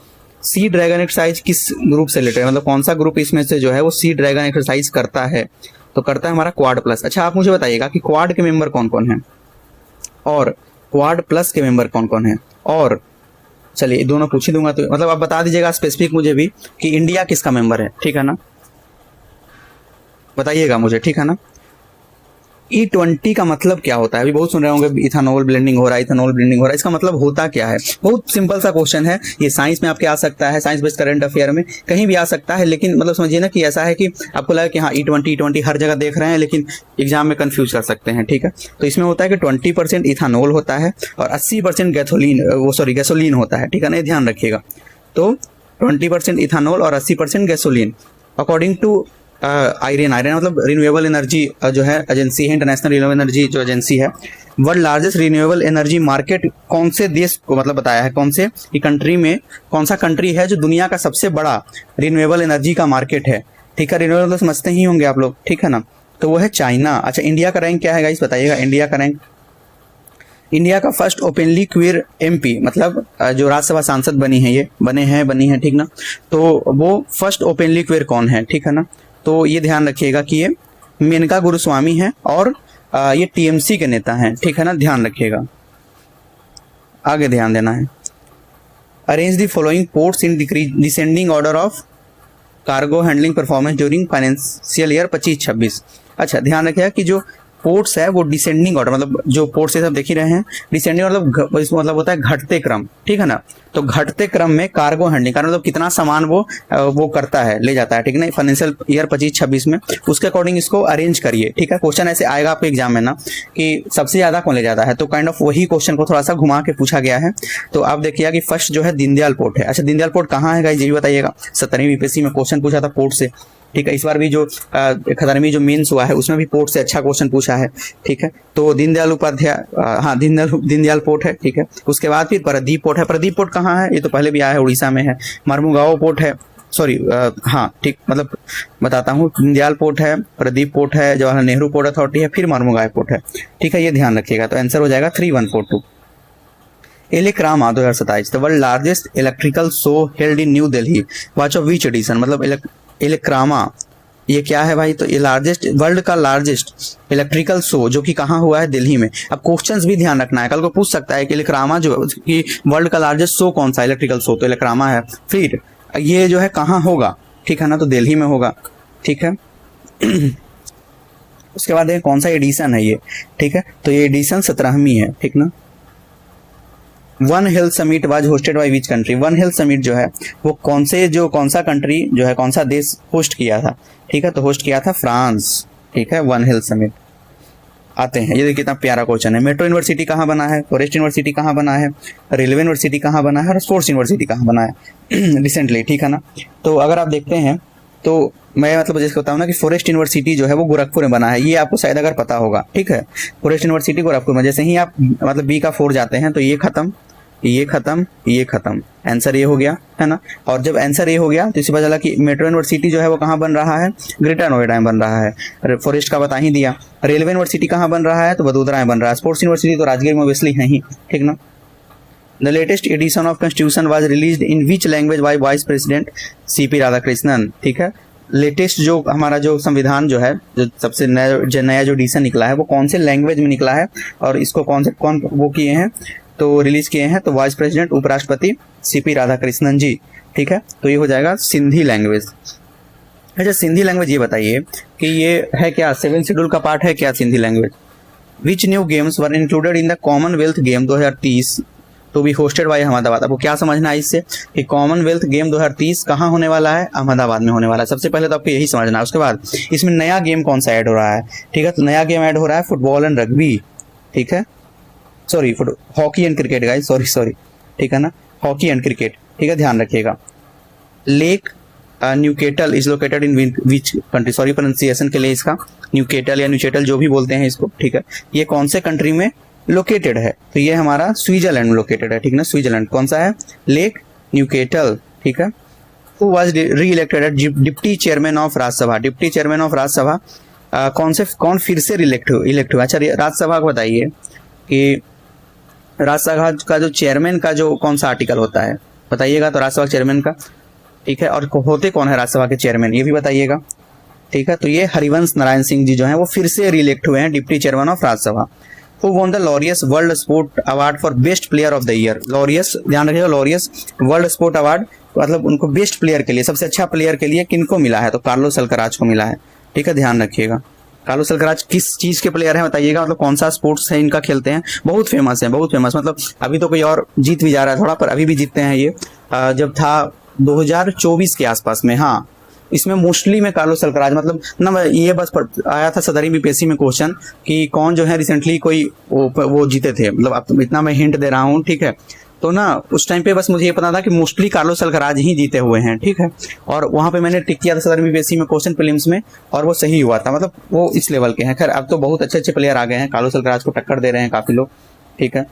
सी ड्रैगन एक्सरसाइज किस ग्रुप से रिलेटेड है, मतलब कौन सा ग्रुप इसमें से जो है वो सी ड्रैगन एक्सरसाइज करता है, तो करता है हमारा क्वाड प्लस। अच्छा आप मुझे बताइएगा कि क्वाड के मेंबर कौन कौन है और क्वाड प्लस के मेंबर कौन कौन है। और चलिए दोनों पूछ ही दूंगा, तो मतलब आप बता दीजिएगा स्पेसिफिक मुझे भी कि इंडिया किसका मेंबर है। ठीक है ना, बताइएगा मुझे। ठीक है ना, E20 का मतलब क्या होता है, अभी बहुत सुन रहे होंगे इथेनॉल ब्लेंडिंग हो रहा है, इथेनॉल ब्लेंडिंग हो रहा है, इसका मतलब होता क्या है। बहुत सिंपल सा क्वेश्चन है, ये साइंस में आपके आ सकता है, साइंस बेस्ड करंट अफेयर में कहीं भी आ सकता है। लेकिन मतलब समझिए ना कि ऐसा है कि आपको लगा कि हाँ E20 हर जगह देख रहे हैं, लेकिन एग्जाम में कंफ्यूज कर सकते हैं। ठीक है, तो इसमें होता है कि 20% इथेनॉल होता है और 80% गैसोलीन होता है। ठीक है ना, ध्यान रखिएगा। तो 20% इथेनॉल और 80% गैसोलीन। अकॉर्डिंग टू आयरन मतलब रिन्यूएबल एनर्जी जो है एजेंसी है, इंटरनेशनल रिन्यूएबल एनर्जी जो एजेंसी है, world largest renewable energy market कौन से देश को मतलब बताया है, कौन से कंट्री में, कौन सा कंट्री है जो दुनिया का सबसे बड़ा रिन्यूएबल एनर्जी का मार्केट है। ठीक है, रिन्यूएबल तो समझते ही होंगे आप लोग, ठीक है ना, तो वो है चाइना। अच्छा, इंडिया का रैंक क्या है गाइस बताइएगा, इंडिया का रैंक, इंडिया का फर्स्ट ओपनली क्वीर एमपी मतलब जो राज्यसभा सांसद बनी है, ये बनी है, ठीक ना, तो वो फर्स्ट ओपनली क्वीर कौन है, ठीक है ना, तो ये ध्यान रखिएगा कि ये मेनका गुरुस्वामी है और ये टीएमसी के नेता हैं, ठीक है ना, ध्यान रखिएगा, आगे ध्यान देना है। Arrange the following ports in descending order of cargo handling performance during financial year 25-26। अच्छा, ध्यान रखिएगा कि जो पोर्ट्स है वो डिसेंडिंग ऑर्डर, मतलब जो पोर्ट्स है सब देख ही रहे हैं, डिसेंडिंग मतलब होता है घटते क्रम, ठीक है ना, तो घटते क्रम में कार्गो हैंडलिंग का मतलब कितना सामान वो करता है, ले जाता है, ठीक है ना, फाइनेंशियल ईयर 25-26 में, उसके अकॉर्डिंग इसको अरेंज करिए। ठीक है, क्वेश्चन ऐसे आएगा आपके एग्जाम में ना कि सबसे ज्यादा कौन ले जाता है, तो काइंड ऑफ वही क्वेश्चन को थोड़ा सा घुमा के पूछा गया है। तो आप देखिएगा कि फर्स्ट जो है दीनदयाल पोर्ट है। अच्छा, दीनदयाल पोर्ट कहाँ है गाइस, ये भी बताइएगा, 17वीं यूपीएससी में क्वेश्चन पूछा था पोर्ट से, ठीक है, इस बार भी जो 11वीं जो मेंस हुआ है उसमें भी पोर्ट से अच्छा क्वेश्चन पूछा है, ठीक है, तो दीनदयाल उपाध्याय, हाँ दीनदयाल पोर्ट है, ठीक है, उसके बाद फिर पारादीप पोर्ट है। पारादीप पोर्ट कहाँ है, ये तो पहले भी आया है, उड़ीसा में है। मर्मुगांव पोर्ट है, सॉरी हाँ ठीक, मतलब बताता हूँ, दीनदयाल पोर्ट है, पारादीप पोर्ट है, जवाहरलाल नेहरू पोर्ट अथॉरिटी है, फिर मर्मुगांव पोर्ट है, ठीक है, ये ध्यान रखिएगा। तो आंसर हो जाएगा 3142। Elecrama 2027, the world largest electrical show held in new Delhi, watch of which edition, मतलब इलेक्रामा ये क्या है भाई, तो ये लार्जेस्ट, वर्ल्ड का लार्जेस्ट इलेक्ट्रिकल शो जो कि कहाँ हुआ है, दिल्ली में। अब क्वेश्चंस भी ध्यान रखना है, कल को पूछ सकता है कि इलेक्रामा जो कि वर्ल्ड का लार्जेस्ट शो कौन सा, इलेक्ट्रिकल शो, तो इलेक्रामा है। फिर ये जो है कहाँ होगा, ठीक है ना, तो दिल्ली में होगा, ठीक है। उसके बाद ये कौन सा एडिशन है ये, ठीक है, तो ये एडिशन 17वीं है, ठीक ना। One health summit was hosted by which country, one health summit जो है वो कौन सा कंट्री जो है, कौन सा देश होस्ट किया था, ठीक है, तो होस्ट किया था फ्रांस, ठीक है। वन हेल्थ समिट आते हैं, ये देखिए कितना प्यारा क्वेश्चन है। मेट्रो यूनिवर्सिटी कहाँ बना है, फॉरेस्ट यूनिवर्सिटी कहाँ बना है, रेलवे यूनिवर्सिटी कहाँ बना है और स्पोर्ट्स यूनिवर्सिटी कहाँ बना है रिसेंटली, ठीक है ना। तो अगर आप देखते हैं तो मैं मतलब जैसे बताऊँ ना कि फॉरेस्ट यूनिवर्सिटी जो है वो गोरखपुर में बना है, ये आपको शायद अगर पता होगा, ठीक है, फॉरेस्ट यूनिवर्सिटी गोरखपुर में। जैसे ही आप मतलब बी का 4 जाते हैं तो ये खत्म, ये खत्म, ये खत्म, आंसर ये हो गया, है ना। और जब आंसर ये हो गया तो इसी पता चला कि मेट्रो यूनिवर्सिटी जो है वो कहाँ बन रहा है, ग्रेटर नोएडा में बन रहा है, फॉरेस्ट का बता ही दिया। रेलवे यूनिवर्सिटी कहाँ बन रहा है, तो वडोदरा में बन रहा है। स्पोर्ट्स यूनिवर्सिटी तो राजगीर में ऑब्वियसली है ही, ठीक ना। The latest edition of constitution was released in which language by vice president CP Radhakrishnan, ठीक है। लेटेस्ट जो हमारा जो संविधान जो है, जो सबसे नया जो एडिशन निकला है वो कौन से लैंग्वेज में निकला है और इसको कौन वो किए हैं, तो रिलीज किए हैं, तो वाइस प्रेसिडेंट उपराष्ट्रपति सीपी राधाकृष्णन जी, ठीक है। तो ये हो जाएगा सिंधी लैंग्वेज। अच्छा, सिंधी लैंग्वेज ये बताइए कि ये है क्या, 7 शेड्यूल का पार्ट है क्या Sindhi language. Which new games were included in the Commonwealth game 2030 to be hosted by Ahmedabad. आपको क्या समझना है इससे कि कॉमनवेल्थ गेम 2030 कहाँ होने वाला है, अहमदाबाद में होने वाला है। सबसे पहले तो आपको यही समझना है। उसके बाद इसमें नया गेम कौन सा ऐड हो रहा है, ठीक है, तो नया गेम ऐड हो रहा है फुटबॉल एंड रग्बी, ठीक है, sorry hockey and cricket guys, sorry, ठीक है ना, हॉकी एंड क्रिकेट, ठीक है, ध्यान रखिएगा। Lake Neuchatel is located in which country, sorry pronunciation के लिए इसका, न्यूकेटल या न्यूचेटल जो भी बोलते हैं इसको, ठीक है, ये कौन से कंट्री में लोकेटेड है, तो ये हमारा स्विट्जरलैंड में लोकेटेड है, ठीक ना। स्विट्जरलैंड कौन सा है, लेक न्यूकेटल, ठीक है। Who was reelected as deputy chairman of Rajya Sabha, deputy chairman of Rajya Sabha कौन फिर से इलेक्ट हुआ। अच्छा, राज्यसभा को बताइए कि राज्यसभा का जो चेयरमैन का जो कौन सा आर्टिकल होता है बताइएगा, तो राज्यसभा चेयरमैन का, ठीक है, और होते कौन है राज्यसभा के चेयरमैन ये भी बताइएगा, ठीक है। तो ये हरिवंश नारायण सिंह जी जो हैं वो फिर से रिइलेक्ट हुए हैं deputy chairman of Rajya Sabha. Who won the Laureus world sport award for best player of the year, Laureus ध्यान रखिएगा, लॉरियस वर्ल्ड स्पोर्ट अवार्ड मतलब उनको बेस्ट प्लेयर के लिए, सबसे अच्छा प्लेयर के लिए किनको मिला है, तो कार्लोस अल्काराज को मिला है, ठीक है, ध्यान रखिएगा। कार्लोस अल्काराज किस चीज के प्लेयर हैं बताइएगा, मतलब कौन सा स्पोर्ट्स है इनका खेलते हैं, बहुत फेमस है, बहुत फेमस, मतलब अभी तो कोई और जीत भी जा रहा है थोड़ा, पर अभी भी जीतते हैं ये। जब था 2024 के आसपास में, हाँ, इसमें मोस्टली में कार्लोस अल्काराज, मतलब ना ये बस आया था 17वीं यूपीएससी में क्वेश्चन कि कौन जो है रिसेंटली कोई वो जीते थे, मतलब अब इतना मैं हिंट दे रहा हूँ, ठीक है। तो ना उस टाइम पे बस मुझे ये पता था कि मोस्टली कार्लोस अल्काराज ही जीते हुए हैं, ठीक है। और वहाँ पे मैंने टिक किया था 17वीं बीपीएससी में क्वेश्चन प्रीलिम्स में, और वो सही हुआ था, मतलब वो इस लेवल के हैं। खैर अब तो बहुत अच्छे अच्छे प्लेयर आ गए हैं, कार्लोस अल्काराज को टक्कर दे रहे हैं काफ़ी लोग, ठीक है।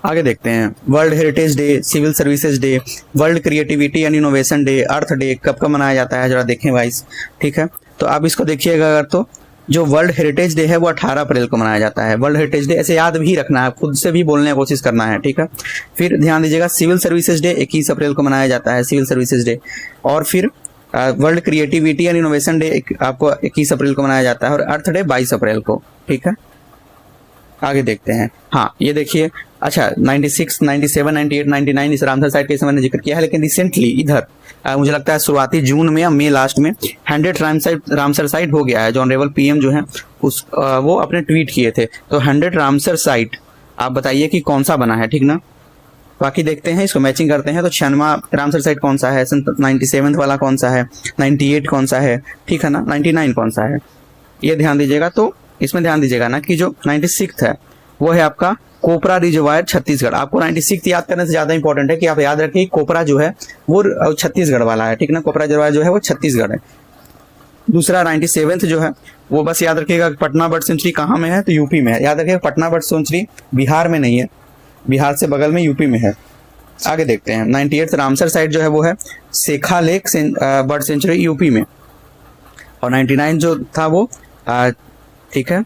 आगे देखते हैं, world heritage day, civil services day, world creativity and innovation day, earth day कब कब मनाया जाता है, जरा देखें वाइस, ठीक है। तो आप इसको देखिएगा अगर, तो जो वर्ल्ड हेरिटेज डे है वो 18 अप्रैल को मनाया जाता है। वर्ल्ड हेरिटेज डे ऐसे याद भी रखना है, खुद से भी बोलने की कोशिश करना है, ठीक है। फिर ध्यान दीजिएगा, सिविल सर्विसेज डे 21 अप्रैल को मनाया जाता है, सिविल सर्विसेज डे। और फिर world creativity and innovation day आपको 21 अप्रैल को मनाया जाता है, और अर्थ डे 22 अप्रैल को, ठीक है। आगे देखते हैं, हाँ ये देखिए, अच्छा 96, 97, 98, 99 इस रामसर साइट के मैंने जिक्र किया है, लेकिन रिसेंटली इधर मुझे लगता है शुरुआती जून में या मई लास्ट में 100 रामसर साइट हो गया है। जो ऑनरेबल पीएम जो है वो अपने ट्वीट किए थे, तो 100 रामसर साइट आप बताइए कि कौन सा बना है, ठीक ना। बाकी देखते हैं, इसको मैचिंग करते हैं। तो 96वां रामसर साइट कौन सा है, 97 वाला कौन सा है, 98 कौन सा है, ठीक है ना, 99 कौन सा है, ये ध्यान दीजिएगा। तो इसमें ध्यान दीजिएगा ना कि जो 96 है वो है आपका कोपरा रिजर्वायर छत्तीसगढ़। आपको 96 याद करने से ज्यादा इंपॉर्टेंट है कि आप याद रखिए कोपरा जो है वो छत्तीसगढ़ वाला है, ठीक ना, कोपरा रिजर्वायर जो है वो छत्तीसगढ़ है। दूसरा 97 जो है वो बस याद रखिएगा पटना बर्ड सेंचुरी कहाँ में है, तो यूपी में है। याद रखिएगा पटना बर्ड सेंचुरी बिहार में नहीं है, बिहार से बगल में यूपी में है। आगे देखते हैं, 98 रामसर साइट जो है वो है सेखा लेक बर्ड सेंचुरी यूपी में, और 99 जो था वो ठीक है,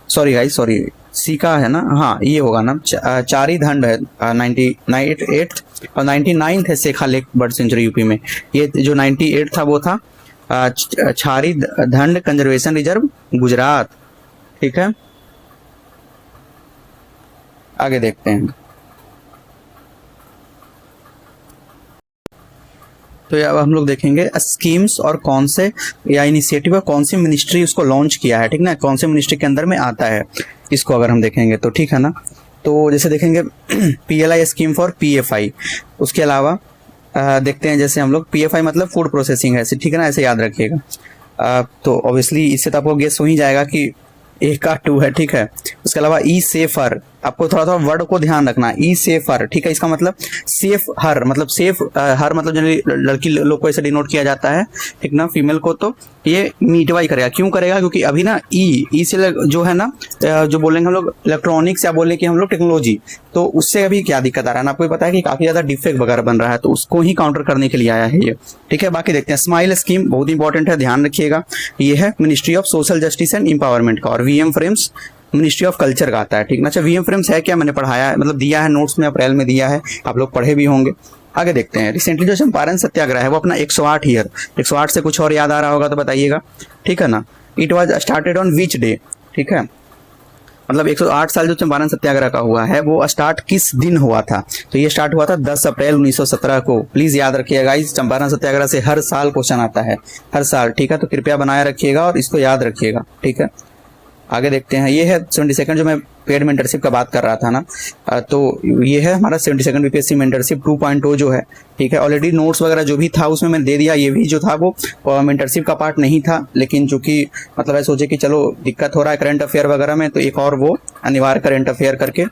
सॉरी गाइस, सॉरी सीका है ना, हाँ ये होगा ना, चारी धंड है 98 और 99 है सेखा लेक बर्ड सेंचुरी यूपी में। ये जो 98 था वो था छारी धंड कंजर्वेशन रिजर्व गुजरात, ठीक है। आगे देखते हैं, तो अब हम लोग देखेंगे स्कीम्स और कौन से या इनिशिएटिव है, कौन सी मिनिस्ट्री उसको लॉन्च किया है, ठीक ना, कौन से मिनिस्ट्री के अंदर में आता है, इसको अगर हम देखेंगे तो, ठीक है ना। तो जैसे देखेंगे PLI स्कीम फॉर PFI, उसके अलावा देखते हैं जैसे हम लोग PFI मतलब फूड प्रोसेसिंग है, ठीक है ना, ऐसे याद रखिएगा। तो ऑब्वियसली इससे तो आपको गेस हो ही जाएगा कि एक का 2 है, ठीक है। उसके अलावा ई सेफर, आपको थोड़ा थोड़ा वर्ड को ध्यान रखना, ई सेफर, ठीक है। इसका मतलब सेफ हर, मतलब सेफ हर मतलब जनरली लड़की लोग को ऐसे डिनोट किया जाता है, ठीक ना, फीमेल को। तो ये मीटवाई करेगा, क्यों करेगा, क्योंकि अभी ना ई से जो है ना, जो बोलेंगे हम लोग इलेक्ट्रॉनिक्स या बोले कि हम लोग टेक्नोलॉजी, तो उससे अभी क्या दिक्कत आ रहा है ना, आपको पता है कि काफी ज्यादा डिफेक्ट वगैरह बन रहा है, तो उसको ही काउंटर करने के लिए आया है ये, ठीक है। बाकी देखते हैं, स्माइल स्कीम बहुत इंपॉर्टेंट है, ध्यान रखिएगा। ये है ministry of social justice and empowerment का, और VM frames ministry of culture का आता है, ठीक ना। अच्छा VM फ्रेम्स है क्या, मैंने पढ़ाया है, मतलब दिया है नोट्स में, अप्रैल में दिया है, आप लोग पढ़े भी होंगे। आगे देखते हैं, रिसेंटली जो चंपारण सत्याग्रह है वो अपना 108 ईयर, 108 से कुछ और याद आ रहा होगा तो बताइएगा, ठीक है ना। It was started on which day, ठीक है, मतलब 108 साल जो चंपारण सत्याग्रह का हुआ है वो स्टार्ट किस दिन हुआ था, तो ये स्टार्ट हुआ था 10 अप्रैल 1917 को। प्लीज याद रखिएगा, इस चंपारण सत्याग्रह से हर साल क्वेश्चन आता है, हर साल, ठीक है। तो कृपया बनाए रखिएगा और इसको याद रखिएगा, ठीक है। आगे देखते हैं, ये है 72 जो मैं पेड मेंटरशिप का बात कर रहा था ना, तो ये है हमारा 72 बीपीएससी मेंटरशिप 2.0 जो है, ठीक है। ऑलरेडी नोट्स वगैरह जो भी था उसमें मैं दे दिया, ये भी जो था वो मेंटरशिप का पार्ट नहीं था, लेकिन चूंकि मतलब है सोचे कि चलो दिक्कत हो रहा है करंट अफेयर वगैरह में, तो एक और वो अनिवार्य करंट अफेयर करके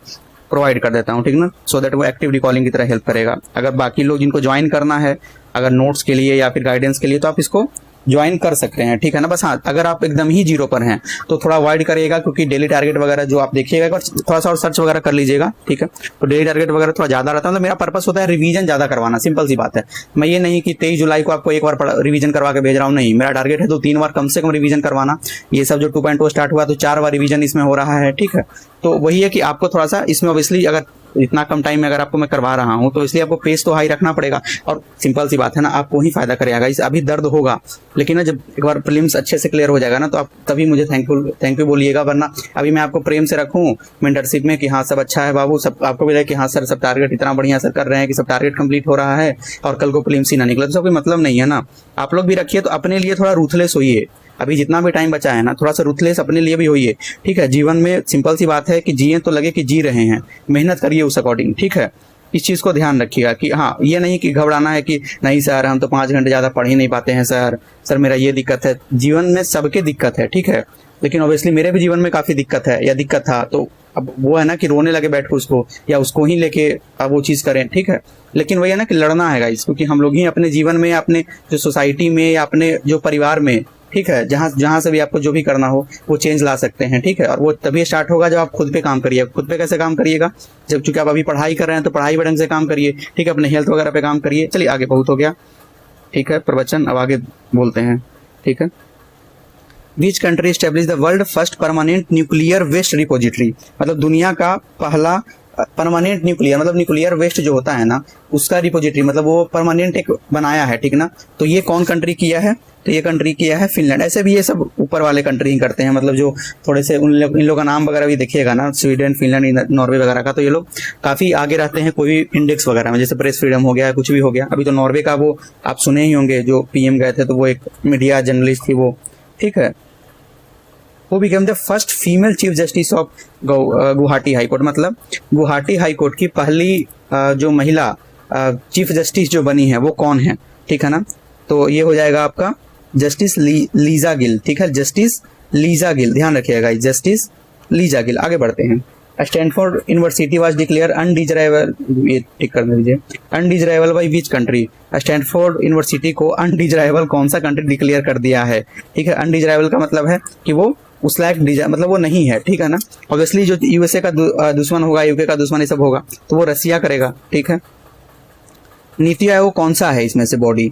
प्रोवाइड कर देता हूँ, ठीक ना, सो दैट वो एक्टिव रिकॉलिंग की तरह हेल्प करेगा। अगर बाकी लोग जिनको ज्वाइन करना है अगर नोट्स के लिए या फिर गाइडेंस के लिए, तो आप इसको ज्वाइन कर सकते हैं, ठीक है ना। बस हाँ, अगर आप एकदम ही जीरो पर हैं तो थोड़ा अवॉइड करिएगा, क्योंकि डेली टारगेट वगैरह जो आप देखिएगा, एक बार थोड़ा सा और सर्च वगैरह कर लीजिएगा, ठीक है। तो डेली टारगेट वगैरह थोड़ा ज्यादा रहता है, मतलब मेरा पर्पस होता है रिवीजन ज्यादा करवाना, सिंपल सी बात है। मैं ये नहीं कि 23 जुलाई को आपको एक बार रिवीजन करवा के भेज रहा हूँ, नहीं, मेरा टारगेट है 2-3 बार कम से कम रिवीजन करवाना। ये सब जो 2.0 स्टार्ट हुआ तो 4 बार रिवीजन इसमें हो रहा है, ठीक है। तो वही है कि आपको थोड़ा सा इसमें ऑब्वियसली अगर इतना कम टाइम में अगर आपको मैं करवा रहा हूं तो इसलिए आपको पेस तो हाई रखना पड़ेगा, और सिंपल सी बात है ना, आपको ही फायदा करेगा। इस अभी दर्द होगा, लेकिन ना जब एक बार प्रीलिम्स अच्छे से क्लियर हो जाएगा ना, तो आप तभी मुझे थैंक यू बोलिएगा, वरना अभी मैं आपको प्रेम से रखूं मेंटरशिप में कि हाँ सब अच्छा है बाबू, सब आपको भी लगे कि हाँ सर सब टारगेट इतना बढ़िया सर कर रहे हैं कि सब टारगेट कंप्लीट हो रहा है, और कल को प्रीलिम्स ही ना निकले, तो कोई मतलब नहीं है ना। आप लोग भी रखिए, तो अपने लिए थोड़ा रूथलेस होइए, अभी जितना भी टाइम बचा है ना, थोड़ा सा रूथलेस अपने लिए भी होइए, ठीक है। जीवन में सिंपल सी बात है कि जिए तो लगे कि जी रहे हैं, मेहनत करिए उस अकॉर्डिंग, ठीक है। इस चीज को ध्यान रखिएगा कि हाँ, ये नहीं कि घबराना है कि नहीं सर हम तो 5 घंटे ज्यादा पढ़ ही नहीं पाते हैं सर मेरा ये दिक्कत है। जीवन में सबके दिक्कत है, ठीक है, लेकिन ऑब्वियसली मेरे भी जीवन में काफी दिक्कत है या दिक्कत था, तो अब वो है ना कि रोने लगे बैठ के उसको, या उसको ही लेके अब वो चीज़ करें, ठीक है। लेकिन वही है ना कि लड़ना है गाइस, क्योंकि हम लोग ही अपने जीवन में, अपने जो सोसाइटी में या अपने जो परिवार में, ठीक है, जहाँ से भी आपको जो भी करना हो वो चेंज ला सकते हैं, ठीक है। और वो तभी स्टार्ट होगा जब आप खुद पे काम करिए। खुद पे कैसे काम करिएगा? जब चूंकि आप अभी पढ़ाई कर रहे हैं तो पढ़ाई पे ढंग से काम करिए, ठीक है, अपने हेल्थ वगैरह पे काम करिए। चलिए आगे, बहुत हो गया, ठीक है, प्रवचन, अब आगे बोलते हैं, ठीक है। Which country establish the world first permanent nuclear waste repository, मतलब दुनिया का पहला परमानेंट न्यूक्लियर, मतलब न्यूक्लियर वेस्ट जो होता है ना उसका रिपोजिटरी, मतलब वो परमानेंट एक बनाया है, ठीक ना। तो ये कौन कंट्री किया है? तो ये कंट्री किया है फिनलैंड। ऐसे भी ये सब ऊपर वाले कंट्री ही करते हैं, मतलब जो थोड़े से इन लोग का नाम वगैरह भी देखिएगा ना, स्वीडन, फिनलैंड, नॉर्वे वगैरह का, तो ये लोग काफ़ी आगे रहते हैं कोई भी इंडेक्स वगैरह में, जैसे प्रेस फ्रीडम हो गया, कुछ भी हो गया। अभी तो नॉर्वे का वो आप सुने ही होंगे, जो पीएम गए थे, तो वो एक मीडिया जर्नलिस्ट थी वो, ठीक है। वो became the first female chief justice of Guwahati high court, मतलब गुवाहाटी हाई कोर्ट की पहली जो महिला चीफ जस्टिस जो बनी है वो कौन है, ठीक है ना। तो ये हो जाएगा आपका जस्टिस लीजा गिल, ठीक है, जस्टिस लीजा गिल, ध्यान रखिएगा, जस्टिस लीजा गिल। आगे बढ़ते हैं। Stanford university was declare undesirable, ये ठीक कर दीजिए, undesirable by which country. Stanford university को अनडिजरेबल कौन सा कंट्री डिक्लेयर कर दिया है, ठीक है। अनडिजरेबल का मतलब है कि वो उस लायक मतलब वो नहीं है, ठीक है ना। ऑब्वियसली जो यूएसए का दुश्मन होगा, यूके का दुश्मन ये सब होगा, तो वो रसिया करेगा, ठीक है। नीति आयोग कौन सा है इसमें से बॉडी?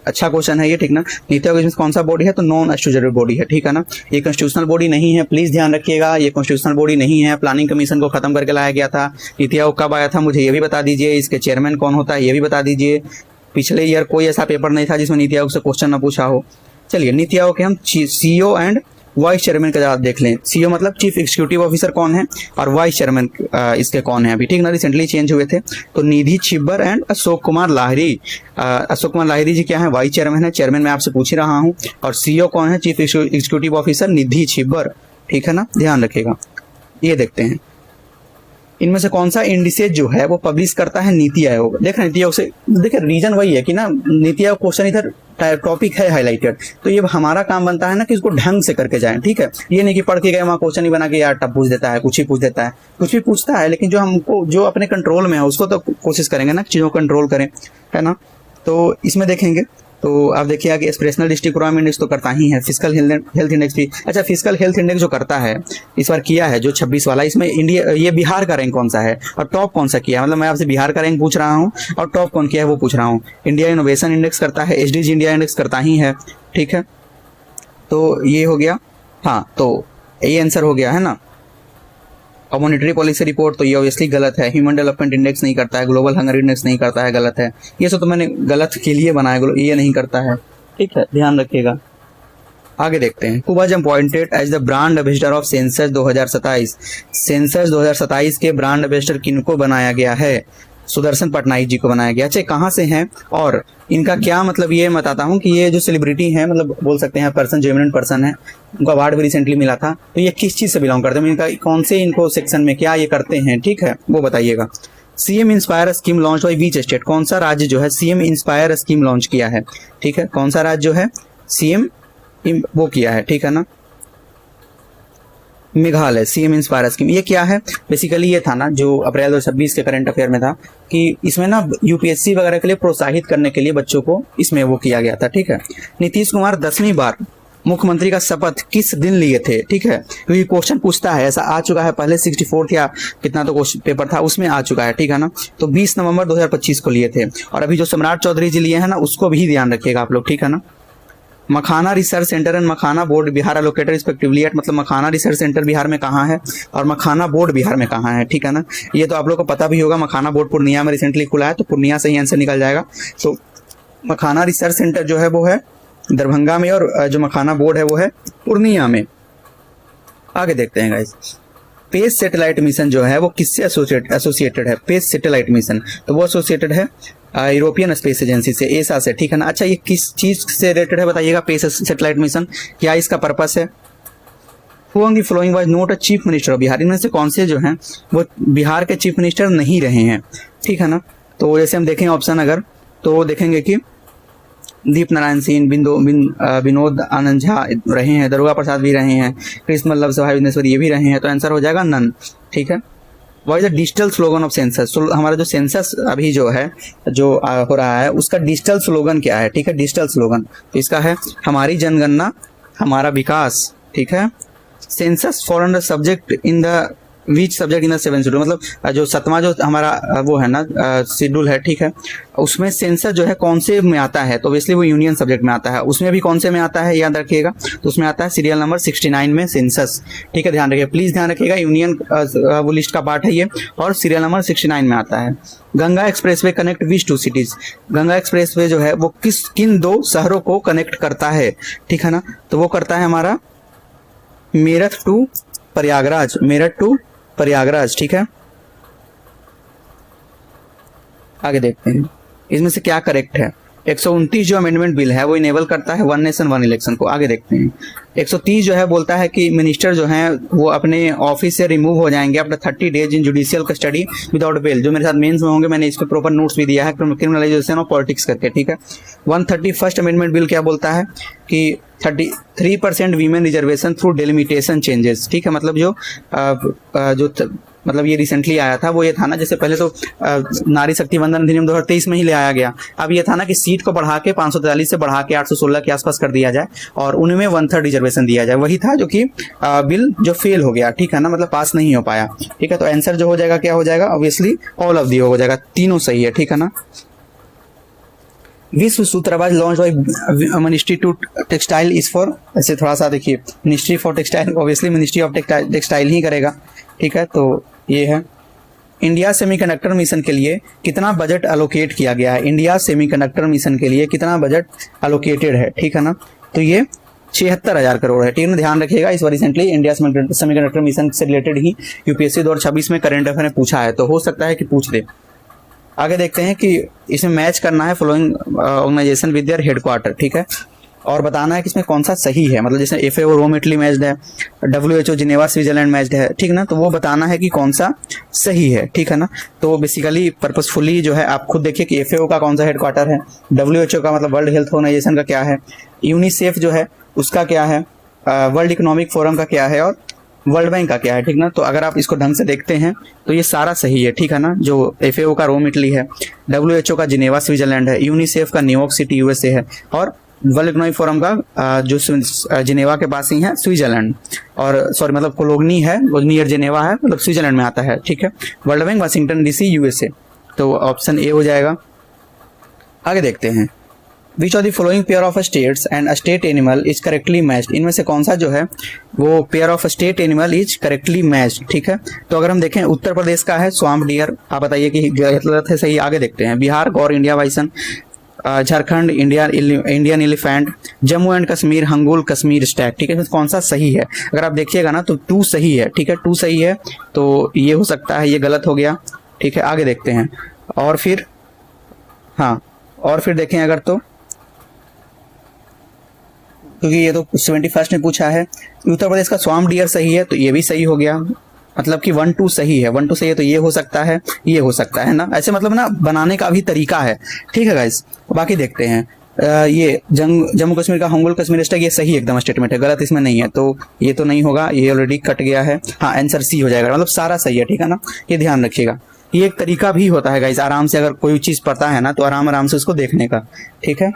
अच्छा क्वेश्चन है ये, ठीक ना। नीति आयोग इसमें कौन सा बॉडी है? तो नॉन स्टैट्यूटरी बॉडी है, ठीक है ना। ये कॉन्स्टिट्यूशनल बॉडी नहीं है, प्लीज ध्यान रखिएगा, ये कॉन्स्टिट्यूशनल बॉडी नहीं है। प्लानिंग कमीशन को खत्म करके लाया गया था। नीति आयोग कब आया था मुझे ये भी बता दीजिए। इसके चेयरमैन कौन होता है ये भी बता दीजिए। पिछले ईयर कोई ऐसा पेपर नहीं था जिसमें नीति आयोग से क्वेश्चन ना पूछा हो। चलिए, नीति आयोग के हम सीईओ एंड वाइस चेयरमैन का जवाब देख लें। सीईओ मतलब चीफ एग्जीक्यूटिव ऑफिसर कौन है, और वाइस चेयरमैन इसके कौन है अभी, ठीक ना, रिसेंटली चेंज हुए थे। तो निधि छिब्बर एंड अशोक कुमार लाहिरी। अशोक कुमार लाहिरी जी क्या है? वाइस चेयरमैन है। चेयरमैन मैं आपसे पूछ ही रहा हूँ। और सीईओ कौन है? चीफ एग्जीक्यूटिव ऑफिसर निधि छिब्बर, ठीक है ना, ध्यान रखिएगा। ये देखते हैं इनमें से कौन सा इंडिसेज जो है वो पब्लिश करता है नीति आयोग। देख रहे हैं नीति आयोग से, देखिए रीजन वही है कि ना नीति आयोग क्वेश्चन इधर टॉपिक है हाईलाइटेड, तो ये हमारा काम बनता है ना कि इसको ढंग से करके जाएं, ठीक है। ये नहीं कि पढ़ के गए वहाँ क्वेश्चन ही बना के यार टप पूछ देता है, कुछ ही पूछ देता है, कुछ भी पूछता है, लेकिन जो हमको जो अपने कंट्रोल में है उसको तो कोशिश करेंगे ना चीज़ों को कंट्रोल करें, है ना। तो इसमें देखेंगे तो आप देखिएगा कि एस्पिरेशनल डिस्ट्रिक्ट इकोनॉमी इंडेक्स तो करता ही है। फिजिकल हेल्थ इंडेक्स भी, अच्छा फिजिकल हेल्थ इंडेक्स जो करता है इस बार किया है जो 26 वाला, इसमें इंडिया, ये बिहार का रैंक कौन सा है और टॉप कौन सा किया है, मतलब मैं आपसे बिहार का रैंक पूछ रहा हूँ और टॉप कौन किया है वो पूछ रहा हूँ। इंडिया इनोवेशन इंडेक्स करता है, एचडीजी इंडिया इंडेक्स करता ही है, ठीक है। तो ये हो गया, हाँ, तो ये आंसर हो गया है ना। और मॉनिटरी पॉलिसी रिपोर्ट तो ये ऑब्वियसली गलत है। ह्यूमन डेवलपमेंट इंडेक्स नहीं करता है, ग्लोबल हंगर इंडेक्स नहीं करता है, गलत है। ये सब तो मैंने गलत के लिए बनाया, ये नहीं करता है, ठीक है, ध्यान रखिएगा। आगे देखते हैं। कुबाज appointed as the brand ambassador of census 2027। Census 2027 के ब्रांड एम्बेसडर किनको बनाया गया है? सुदर्शन पटनायक जी को बनाया गया। अच्छा, कहाँ से हैं और इनका क्या मतलब, ये बताता हूँ कि ये जो सेलिब्रिटी हैं, मतलब बोल सकते हैं पर्सन, जेन्युइन पर्सन है, उनको अवार्ड भी रिसेंटली मिला था। तो ये किस चीज़ से बिलोंग करते हैं, इनका कौन से इनको सेक्शन में क्या ये करते हैं, ठीक है, वो बताइएगा। CM inspire scheme launch by which state, कौन सा राज्य जो है सीएम इंस्पायर स्कीम लॉन्च किया है, ठीक है, कौन सा राज्य जो है सीएम वो किया है, ठीक है ना, मेघालय। सीएम इंस्पायर स्कीम ये क्या है? बेसिकली ये था ना जो अप्रैल 2026 के करंट अफेयर में था कि इसमें ना यूपीएससी वगैरह के लिए प्रोत्साहित करने के लिए बच्चों को इसमें वो किया गया था, ठीक है। नीतीश कुमार 10वीं बार मुख्यमंत्री का शपथ किस दिन लिए थे, ठीक है, क्योंकि क्वेश्चन पूछता है, ऐसा आ चुका है पहले 64 या कितना तो पेपर था उसमें आ चुका है, ठीक है ना। तो 20 नवंबर 2025 को लिए थे। और अभी जो सम्राट चौधरी जी लिए हैं ना उसको भी ध्यान रखिएगा आप लोग, ठीक है ना। Makhana research centre and makhana board Bihar allocated respectively at, मतलब मखाना रिसर्च सेंटर बिहार में कहाँ है और मखाना बोर्ड बिहार में कहाँ है, ठीक है ना। ये तो आप लोग को पता भी होगा, मखाना बोर्ड पूर्णिया में रिसेंटली खुला है, तो पूर्णिया से ही आंसर निकल जाएगा। तो मखाना रिसर्च सेंटर जो है वो है दरभंगा में और जो मखाना बोर्ड है वो है पूर्णिया में। आगे देखते हैं गाइस। स्पेस सैटेलाइट मिशन जो है वो किससे एसोसिएटेड है? स्पेस सैटेलाइट मिशन तो वो एसोसिएटेड है यूरोपियन स्पेस एजेंसी से, एसा से, ठीक है ना। अच्छा, ये किस चीज से रिलेटेड है बताइएगा? स्पेस सैटेलाइट मिशन, क्या इसका पर्पस है? Who among the following was not a chief minister of Bihar, इनमें से कौन से जो हैं वो बिहार के चीफ मिनिस्टर नहीं रहे हैं, ठीक है ना। तो जैसे हम देखें ऑप्शन अगर, तो देखेंगे कि दीप नारायण सिंह, विनोद आनंद झा रहे हैं, दरोगा प्रसाद भी रहे हैं, कृष्ण वल्लभ सभाई विघ्नेश्वर ये भी रहे हैं, तो आंसर हो जाएगा नन। ठीक है। What is the digital slogan of census? हमारा जो सेंसस अभी जो है जो हो रहा है उसका डिजिटल स्लोगन क्या है? ठीक है, डिजिटल स्लोगन तो इसका है हमारी जनगणना हमारा विकास। ठीक है। Census for under subject in the which subject in the 7th schedule, मतलब जो 7वां जो हमारा वो है ना शेड्यूल है, ठीक है, उसमें सेंसस जो है कौन से में आता है? तो ऑब्वियसली वो यूनियन सब्जेक्ट में आता है। उसमें भी कौन से में आता है याद रखिएगा, तो उसमें आता है सीरियल नंबर 69 में सेंसस। ठीक है, ध्यान रखिएगा, प्लीज ध्यान रखिएगा, यूनियन वो लिस्ट का पार्ट है ये, और सीरियल नंबर 69 में आता है। गंगा एक्सप्रेसवे कनेक्ट विच 2 सिटीज? गंगा एक्सप्रेसवे जो है वो किन 2 शहरों को कनेक्ट करता है? ठीक है ना, तो वो करता है हमारा मेरठ टू प्रयागराज, मेरठ टू प्रयागराज। ठीक है, आगे देखते हैं इसमें से क्या करेक्ट है। 129 जो अमेंडमेंट बिल है वो इनेबल करता है 1 नेशन 1 इलेक्शन को। आगे देखते हैं 130 जो है बोलता है कि मिनिस्टर जो हैं वो अपने ऑफिस से रिमूव हो जाएंगे after 30 days in judicial custody without bail. जो मेरे साथ मेंस में होंगे मैंने इस पे प्रॉपर नोट्स भी दिया है, क्रिमिनलाइजेशन ऑफ पॉलिटिक्स करके। ठीक है। 131 अमेंडमेंट बिल क्या बोलता है कि 33% women reservation through delimitation changes. ठीक है, मतलब मतलब ये रिसेंटली आया था, वो ये था ना, जैसे पहले तो नारी शक्ति वंदन अधिनियम 2023 में ही ले आया गया। अब ये था ना कि सीट को बढ़ा के 543 से बढ़ा के 816 के आसपास कर दिया जाए और उनमें 1/3 रिजर्वेशन दिया जाए। वही था जो कि बिल जो फेल हो गया। ठीक है ना, मतलब पास नहीं हो पाया। ठीक है, तो आंसर जो हो जाएगा क्या हो जाएगा? ऑब्वियसली ऑल ऑफ दी हो जाएगा, तीनों सही है। ठीक है ना। विश्व सूत्रबाज launch by ministry to textile is for, ऐसे थोड़ा सा देखिए, ministry for textile, obviously ministry of textile ही करेगा। ठीक है, तो ये है। इंडिया सेमीकंडक्टर मिशन के लिए कितना बजट एलोकेट किया गया है? इंडिया सेमीकंडक्टर मिशन के लिए कितना बजट एलोकेटेड है? ठीक है ना, तो ये 76,000 करोड़ है। ठीक है, ध्यान रखिएगा, इस बार रिसेंटली इंडिया सेमीकंडक्टर मिशन से रिलेटेड ही यूपीएससी 2026 में करंट अफेयर में पूछा है, तो हो सकता है कि पूछ दे। आगे देखते हैं कि इसमें मैच करना है following organisation with their headquarter. ठीक है, और बताना है कि इसमें कौन सा सही है, मतलब जैसे FAO रोम इटली मैच्ड है, WHO जिनेवा स्विट्जरलैंड मैच्ड है। ठीक ना, तो वो बताना है कि कौन सा सही है। ठीक है ना, तो बेसिकली पर्पसफुली जो है आप खुद देखिए कि FAO का कौन सा हेडक्वार्टर है, WHO का मतलब वर्ल्ड हेल्थ ऑर्गेनाइजेशन का क्या है, यूनिसेफ जो है उसका क्या है, वर्ल्ड इकोनॉमिक फोरम का क्या है और वर्ल्ड बैंक का क्या है। ठीक ना, तो अगर आप इसको ढंग से देखते हैं तो ये सारा सही है। ठीक है ना, जो FAO का रोम इटली है, WHO का जिनेवा स्विट्जरलैंड है, यूनिसेफ का न्यूयॉर्क सिटी USA है, और वर्ल्ड इकोनॉमिक फोरम का जो जिनेवा के पास ही है स्विट्जरलैंड, और सॉरी मतलब कोलोगनी है वो नियर जिनेवा है, मतलब स्विट्जरलैंड में आता है। ठीक है, world bank Washington DC USA, तो ऑप्शन ए हो जाएगा। आगे देखते हैं विच of the following pair of states and a state animal is correctly matched? इनमें से कौन सा जो है वो pair of state animal is correctly matched? ठीक है, तो अगर हम देखें उत्तर प्रदेश का है स्वाम्प डियर, आप बताइए कि गलत है सही। आगे देखते हैं Bihar gaur India bison, Jharkhand Indian elephant, Jammu and Kashmir hangul Kashmir stag. ठीक है, कौन सा सही है? अगर आप देखिएगा ना तो 2 सही है। ठीक है, 2 सही है, तो ये हो सकता है, ये गलत हो गया। ठीक है, आगे देखते हैं, और फिर हाँ, और फिर देखें अगर तो, क्योंकि ये तो 71 ने पूछा है, उत्तर प्रदेश का स्वाम्प डियर सही है, तो ये भी सही हो गया, मतलब कि 1-2 सही है, 1-2 सही है, तो ये हो सकता है, ये हो सकता है ना, ऐसे मतलब ना बनाने का भी तरीका है। ठीक है गाइस, बाकी देखते हैं। ये जम्मू कश्मीर का हंगुल कश्मीर स्टैग, ये सही एकदम स्टेटमेंट है, गलत इसमें नहीं है, तो ये तो नहीं होगा, ये ऑलरेडी कट गया है। हाँ, आंसर सी हो जाएगा, मतलब सारा सही है। ठीक है ना, ये ध्यान रखिएगा, ये एक तरीका भी होता है गाइस, आराम से अगर कोई चीज पता है ना तो आराम से उसको देखने का। ठीक है,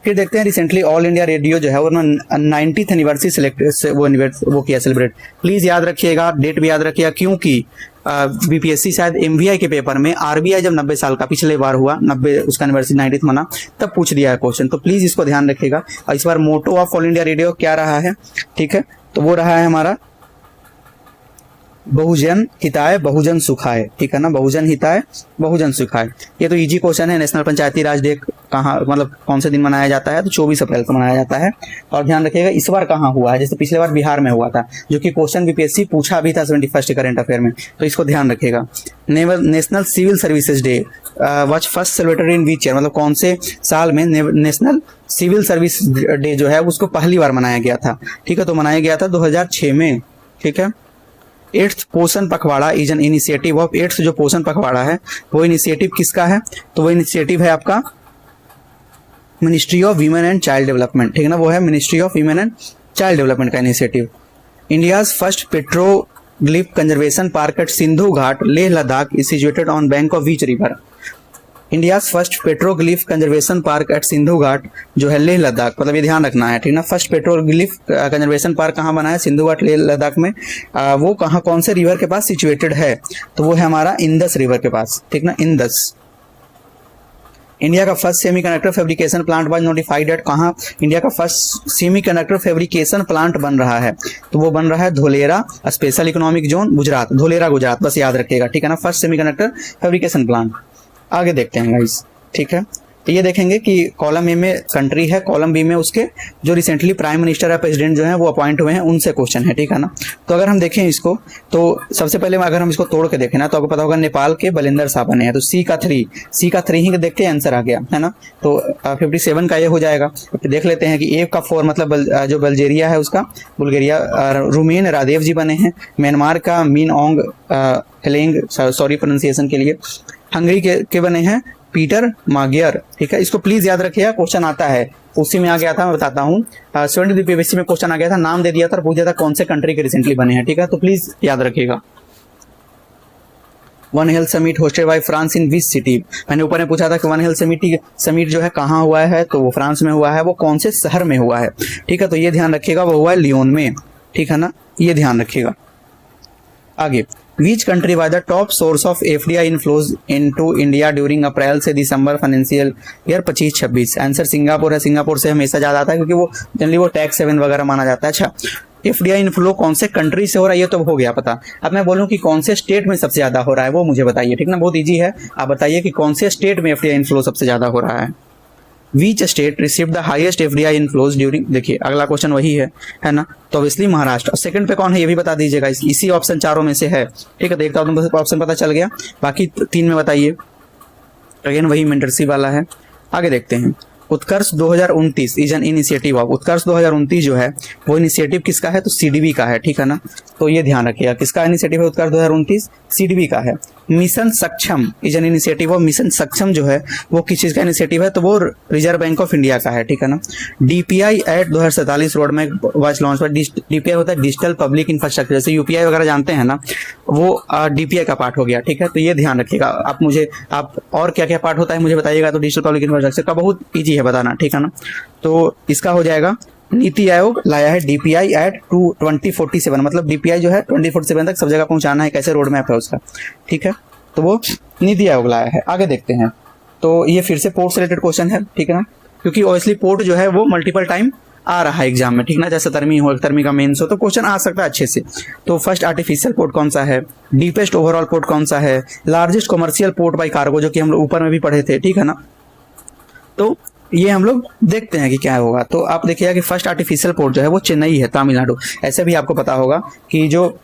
फिर देखते हैं रिसेंटली ऑल इंडिया रेडियो जो है वो 90th एनिवर्सरी वो किया सेलिब्रेट। प्लीज याद रखिएगा, डेट भी याद रखिएगा, क्योंकि BPSC शायद MVI के पेपर में RBI जब 90 साल का पिछले बार हुआ, 90 उसका एनिवर्सरी 90th मना, तब पूछ दिया है क्वेश्चन, तो प्लीज इसको ध्यान रखिएगा। और इस बार motto of All India Radio क्या रहा है? ठीक है, तो वो रहा है हमारा बहुजन हिताय बहुजन सुखाय। ठीक है ना, बहुजन हिताय बहुजन सुखाय। ये तो इजी क्वेश्चन है। नेशनल पंचायती राज डे कहाँ, मतलब कौन से दिन मनाया जाता है? तो 24 अप्रैल को मनाया जाता है। और ध्यान रखिएगा इस बार कहाँ हुआ है, जैसे पिछले बार बिहार में हुआ था, जो कि क्वेश्चन BPSC पूछा भी था 71 करंट अफेयर में, तो इसको ध्यान रखिएगा। National civil services day was first celebrated in which year? मतलब कौन से साल में नेशनल सिविल सर्विस डे जो है उसको पहली बार मनाया गया था? ठीक है, तो मनाया गया था 2006 में। ठीक है, 8th पोषण पखवाड़ा is an initiative of, 8th जो पोषण पखवाड़ा है वो इनिशिएटिव किसका है? तो वो इनिशिएटिव है आपका ministry of women and child development, ठीक है ना, वो है ministry of women and child development का initiative. India's first petroglyph conservation park at Sindhu Ghat Leh Ladakh is situated on bank of which river. India's first petroglyph conservation park at Sindhu Ghat जो है लेह लद्दाख, मतलब ये ध्यान रखना है, ठीक ना। फर्स्ट पेट्रोग्लिफ कंजर्वेशन पार्क कहाँ बना है? सिंधु घाट लेह लद्दाख में। वो कहाँ, कौन से रिवर के पास सिचुएटेड है? तो वो है हमारा इंदस रिवर के पास, ठीक ना, इंदस। इंडिया का first semiconductor fabrication plant was notified at, कहाँ इंडिया का फर्स्ट सेमीकंडक्टर फैब्रिकेशन प्लांट बन रहा है? तो वो बन रहा है Dholera special economic zone Gujarat, Dholera Gujarat, बस याद रखिएगा, ठीक है ना, फर्स्ट सेमीकंडक्टर फैब्रिकेशन प्लांट। आगे देखते हैं गाइस, ठीक है। तो ये देखेंगे कि कॉलम ए में कंट्री है, कॉलम बी में उसके जो रिसेंटली प्राइम मिनिस्टर या प्रेसिडेंट जो है वो अपॉइंट हुए हैं उनसे क्वेश्चन है, ठीक है ना। तो अगर हम देखें इसको, तो सबसे पहले अगर हम इसको तोड़ के देखें ना, तो आपको पता होगा नेपाल के बलिंदर शाह बने हैं, तो सी का 3 ही देख के आंसर आ गया है ना। तो 57 का ये हो जाएगा। देख लेते हैं कि ए का 4 मतलब जो बल्गेरिया है उसका, बुल्गारिया। रुमेन रादेव जी बने हैं। म्यांमार का मिन ओंग हेलेंग, सॉरी प्रोनाउंसिएशन के लिए। हंगरी के बने हैं पीटर मागियर, ठीक है। इसको प्लीज याद रखिएगा, क्वेश्चन आता है, उसी में आ गया था, मैं बताता हूँ। 70 PPSC में क्वेश्चन आ गया था, नाम दे दिया था और पूछ दिया था कौन से कंट्री के रिसेंटली बने हैं, ठीक है। तो प्लीज याद रखिएगा। One health summit hosted by France in which city. मैंने ऊपर में पूछा था कि वन हेल्थ समिट जो है कहाँ हुआ है, तो वो फ्रांस में हुआ है। वो कौन से शहर में हुआ है, ठीक है। तो ये ध्यान रखिएगा, वो हुआ है लियोन में, ठीक है ना, ये ध्यान रखिएगा। आगे, Which country was the top source of FDI inflows into India during अप्रैल से दिसंबर फाइनेंशियल ईयर 25-26? आंसर सिंगापुर है। सिंगापुर से हमेशा ज्यादा आता है क्योंकि वो जनरली वो टैक्स हेवन वगैरह माना जाता है। अच्छा, एफडीआई इनफ्लो कौन से कंट्री से हो रहा है ये तो हो गया पता। अब मैं बोलूं कि कौन से स्टेट में सबसे ज्यादा हो रहा है वो मुझे बताइए, ठीक ना, बहुत इजी है। आप बताइए कि कौन से स्टेट में एफडीआई इनफ्लो सबसे ज्यादा हो रहा है। Which state received the highest FDI inflows during, देखिए अगला क्वेश्चन वही है ना, तो ऑब्वियसली महाराष्ट्र। सेकंड पे कौन है ये भी बता दीजिएगा, इसी ऑप्शन चारों में से है, ठीक है। देखता हूँ ऑप्शन पता चल गया, बाकी 3 में बताइए। अगेन वही मेंटरशिप वाला है। आगे देखते हैं, उत्कर्ष 2029 इज एन इनिशिएटिव ऑफ, उत्कर्ष 2029 जो है वो इनिशिएटिव किसका है? तो सीडीबी का है, ठीक है ना। तो ये ध्यान रखिएगा, किसका इनिशिएटिव है उत्कर्ष 2029? सीडीबी का है। मिशन सक्षम is an initiative of, mission सक्षम जो है वो किस चीज का इनिशिएटिव है? तो वो रिजर्व बैंक ऑफ इंडिया का है, ठीक है ना। DPI at 2047 road map was launch. DPI होता है डिजिटल पब्लिक इंफ्रास्ट्रक्चर, जैसे यूपीआई वगैरह जानते हैं ना, वो डीपीआई का पार्ट हो गया, ठीक है। तो ये ध्यान रखिएगा। आप और क्या क्या पार्ट होता है मुझे बताइएगा। तो डिजिटल पब्लिक इंफ्रास्ट्रक्चर का बहुत ईजी है बताना, ठीक है ना। तो इसका हो जाएगा, नीति आयोग लाया है डीपीआई एट 2047, मतलब डीपीआई जो है 2047 तक सब जगह पहुंचाना है, कैसे रोड मैप है उसका, ठीक है। तो वो नीति आयोग लाया है। आगे देखते हैं, तो ये फिर से पोर्ट से रिलेटेड क्वेश्चन है, ठीक है ना, क्योंकि ऑब्वियसली पोर्ट जो है वो मल्टीपल टाइम आ रहा है एग्जाम में, ठीक ना, जैसे तरमी का मेंस हो तो क्वेश्चन आ सकता है अच्छे से। तो फर्स्ट आर्टिफिशियल पोर्ट कौन सा है, डीपेस्ट ओवरऑल पोर्ट कौन सा है, largest commercial port by cargo जो कि हम लोग ऊपर में भी पढ़े थे, ठीक है ना। तो ये हम लोग देखते हैं कि क्या होगा। तो आप देखिएगा कि फर्स्ट आर्टिफिशियल पोर्ट जो है वो चेन्नई है, तमिलनाडु। ऐसे भी आपको पता होगा कि जो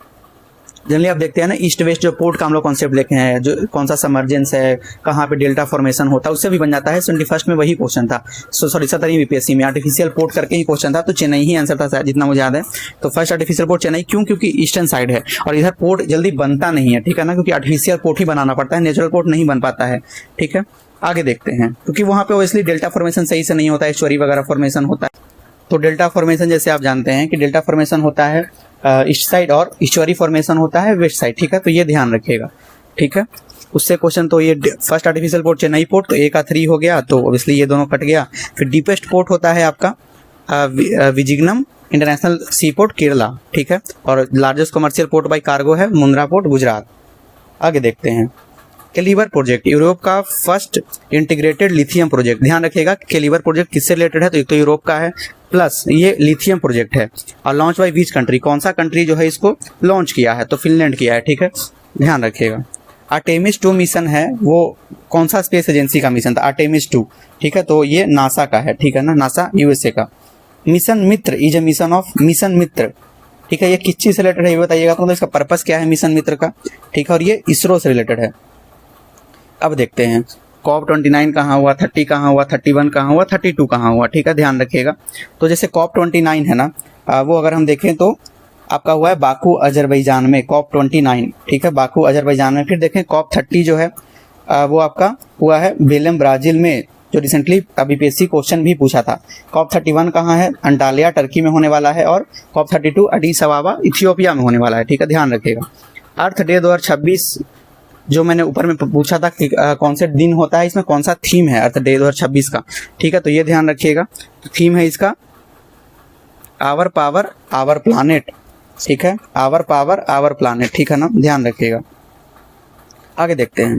जनरली आप देखते हैं ना ईस्ट वेस्ट जो पोर्ट का हम लोग कॉन्सेप्ट देखे हैं, जो कौन सा सबमर्जेंस है, कहाँ पे डेल्टा फॉर्मेशन होता है, उससे भी बन जाता है। 21 में वही क्वेश्चन था, सॉरी 17वीं बीपीएससी में आर्टिफिशियल पोर्ट करके ही क्वेश्चन था, तो चेन्नई ही आंसर था जितना मुझे याद है। तो फर्स्ट आर्टिफिशियल पोर्ट चेन्नई क्यों? क्योंकि ईस्टर्न साइड है और इधर पोर्ट जल्दी बनता नहीं है, ठीक है ना, क्योंकि आर्टिफिशियल पोर्ट ही बनाना पड़ता है, नेचुरल पोर्ट नहीं बन पाता है, ठीक है। आगे देखते हैं, क्योंकि वहाँ पे ऑब्वियसली डेल्टा फॉर्मेशन सही से नहीं होता है, एस्चुअरी वगैरह फॉर्मेशन होता है। तो डेल्टा फॉर्मेशन जैसे आप जानते हैं कि डेल्टा फॉर्मेशन होता है ईस्ट साइड और एस्चुअरी फॉर्मेशन होता है वेस्ट साइड, ठीक है। तो ये ध्यान रखिएगा, ठीक है। उससे क्वेश्चन, तो ये first artificial port Chennai port, तो ए का 3 हो गया, तो ऑब्वियसली ये दोनों कट गया। फिर डीपेस्ट पोर्ट होता है आपका Vizhinjam international sea port Kerala, ठीक है। और largest commercial port by cargo है मुंद्रा पोर्ट गुजरात। आगे देखते हैं, कैलिबर प्रोजेक्ट यूरोप का फर्स्ट इंटीग्रेटेड लिथियम प्रोजेक्ट। ध्यान रखिएगा कैलिबर प्रोजेक्ट किससे रिलेटेड है? तो एक तो यूरोप का है, प्लस ये लिथियम प्रोजेक्ट है। और लॉन्च बाय विच कंट्री, कौन सा कंट्री जो है इसको लॉन्च किया है? तो फिनलैंड किया है, ठीक है, ध्यान रखिएगा। आर्टेमिस 2 मिशन है, वो कौन सा स्पेस एजेंसी का मिशन था? आर्टेमिस 2, ठीक है। तो ये नासा का है, ठीक है ना, नासा यूएसए का। Mission Mitra is a mission of, mission Mitra, ठीक है, ये किस चीज से रिलेटेड है ये बताइएगा। तो इसका पर्पस क्या है मिशन मित्र का, ठीक है, और ये इसरो से रिलेटेड है। अब देखते हैं COP29 कहाँ हुआ, 30 कहाँ हुआ, 31 कहाँ हुआ, 32 कहाँ हुआ, ठीक है, ध्यान रखिएगा। तो जैसे COP29 है ना, वो अगर हम देखें तो आपका हुआ है बाकू अजरबैजान में, COP29, ठीक है, बाकू अजरबैजान में। फिर देखें COP30 जो है वो आपका हुआ है बेलम ब्राजील में, जो रिसेंटली बीपीएससी क्वेश्चन भी पूछा था। COP 31 कहाँ है? अंटालिया टर्की में होने वाला है, और COP 32 एडिस अबाबा इथियोपिया में होने वाला है, ठीक है, ध्यान रखिएगा। अर्थ डे 2026 जो मैंने ऊपर में पूछा था कि कौन से दिन होता है, इसमें कौन सा थीम है अर्थ डे 2026 का, ठीक है, तो ये ध्यान रखिएगा। तो थीम है इसका आवर पावर आवर प्लानेट, ठीक है, आवर पावर आवर प्लानेट, ठीक है ना, ध्यान रखिएगा। आगे देखते हैं,